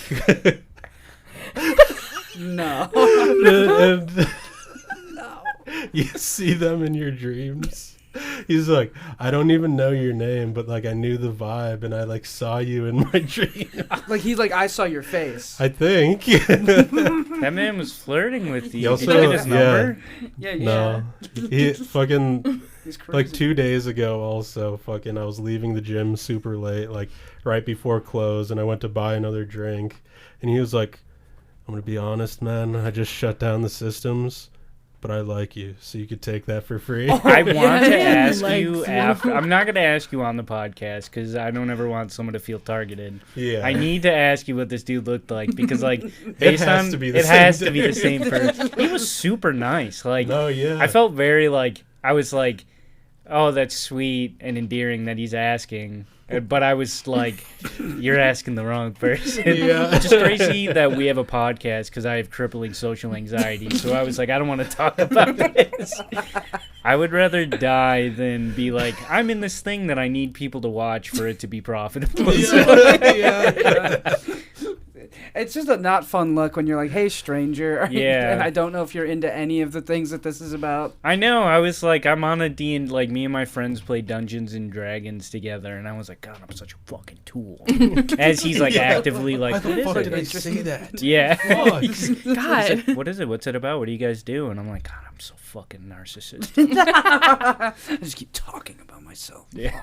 Speaker 2: No.
Speaker 3: and you see them in your dreams. He's like, I don't even know your name, but like I knew the vibe and I like saw you in my dream.
Speaker 2: Like, he's like, I saw your face.
Speaker 3: I think.
Speaker 1: That man was flirting with you.
Speaker 3: He also-
Speaker 1: Did you get his
Speaker 3: yeah.
Speaker 1: number?
Speaker 2: Yeah, yeah.
Speaker 3: No. He fucking
Speaker 2: He's crazy.
Speaker 3: Like 2 days ago also, fucking I was leaving the gym super late, like right before close, and I went to buy another drink, and he was like, I'm gonna be honest, man, I just shut down the systems, but I like you, so you could take that for free.
Speaker 1: I want to
Speaker 4: Yeah,
Speaker 1: ask
Speaker 4: like,
Speaker 1: you after. I'm not going to ask you on the podcast because I don't ever want someone to feel targeted.
Speaker 3: Yeah.
Speaker 1: I need to ask you what this dude looked like because, like, based
Speaker 3: has
Speaker 1: on
Speaker 3: to be the
Speaker 1: it
Speaker 3: same
Speaker 1: has to be the
Speaker 3: dude.
Speaker 1: same person. He was super nice. Like,
Speaker 3: Oh yeah.
Speaker 1: I felt very like I was like, oh, that's sweet and endearing that he's asking. But I was like, you're asking the wrong person.
Speaker 3: Yeah.
Speaker 1: It's just crazy that we have a podcast because I have crippling social anxiety. So I was like, I don't want to talk about this. I would rather die than be like, I'm in this thing that I need people to watch for it to be profitable.
Speaker 3: Yeah.
Speaker 2: It's just a not fun look when you're like, hey, stranger.
Speaker 1: Yeah.
Speaker 2: And I don't know if you're into any of the things that this is about.
Speaker 1: I know. I was like, I'm on a D&D, like me and my friends play Dungeons and Dragons together, and I was like, God, I'm such a fucking tool. As he's like actively like,
Speaker 3: Why
Speaker 1: what
Speaker 3: the
Speaker 1: is
Speaker 3: fuck
Speaker 1: it?
Speaker 3: did I say that?
Speaker 1: Yeah.
Speaker 3: Fuck.
Speaker 1: He's
Speaker 4: God.
Speaker 1: like, what is it? What's it about? What do you guys do? And I'm like, God, I'm so fucking narcissistic.
Speaker 2: I just keep talking about myself.
Speaker 1: Yeah.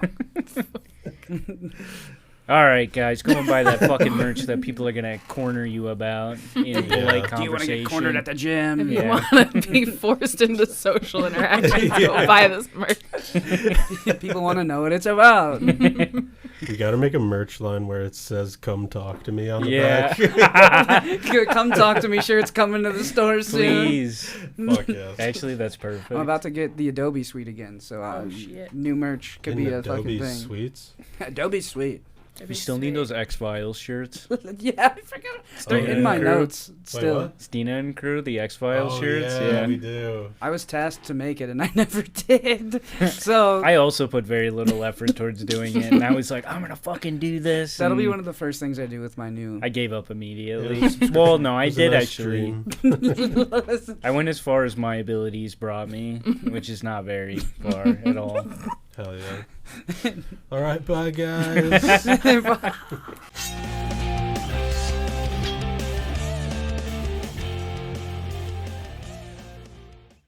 Speaker 1: All right, guys, go and buy that fucking merch that people are gonna corner you about in polite conversation.
Speaker 2: Do you want to get cornered at the gym?
Speaker 4: If you
Speaker 1: Yeah.
Speaker 4: want to be forced into social interactions, go buy this merch.
Speaker 2: People want to know what it's about.
Speaker 3: We gotta make a merch line where it says "Come talk to me" on the
Speaker 1: Yeah.
Speaker 3: back.
Speaker 2: Come talk to me. Sure, it's coming to the store soon.
Speaker 1: Please.
Speaker 3: Fuck yes.
Speaker 1: Actually, that's perfect.
Speaker 2: I'm about to get the Adobe Suite again, so
Speaker 4: Oh, shit.
Speaker 2: new merch could
Speaker 3: In
Speaker 2: be a
Speaker 3: Adobe
Speaker 2: fucking thing.
Speaker 3: Suites.
Speaker 2: Adobe Suite.
Speaker 1: We still need those X-Files shirts.
Speaker 2: Yeah, I forgot. They're in my
Speaker 1: yeah.
Speaker 2: notes
Speaker 3: Wait,
Speaker 2: still.
Speaker 3: what?
Speaker 1: Stina and crew, the X-Files
Speaker 3: Oh,
Speaker 1: shirts.
Speaker 3: yeah, we do.
Speaker 2: I was tasked to make it, and I never did. So
Speaker 1: I also put very little effort towards doing it, and I was like, I'm gonna fucking do this.
Speaker 2: that'll be
Speaker 1: and
Speaker 2: one of the first things I do with my new.
Speaker 1: I gave up immediately.
Speaker 3: Yeah.
Speaker 1: Well, no, I
Speaker 3: It was a
Speaker 1: did
Speaker 3: nice
Speaker 1: actually.
Speaker 3: dream.
Speaker 1: I went as far as my abilities brought me, which is not very far at all.
Speaker 3: Hell yeah. All right, bye guys.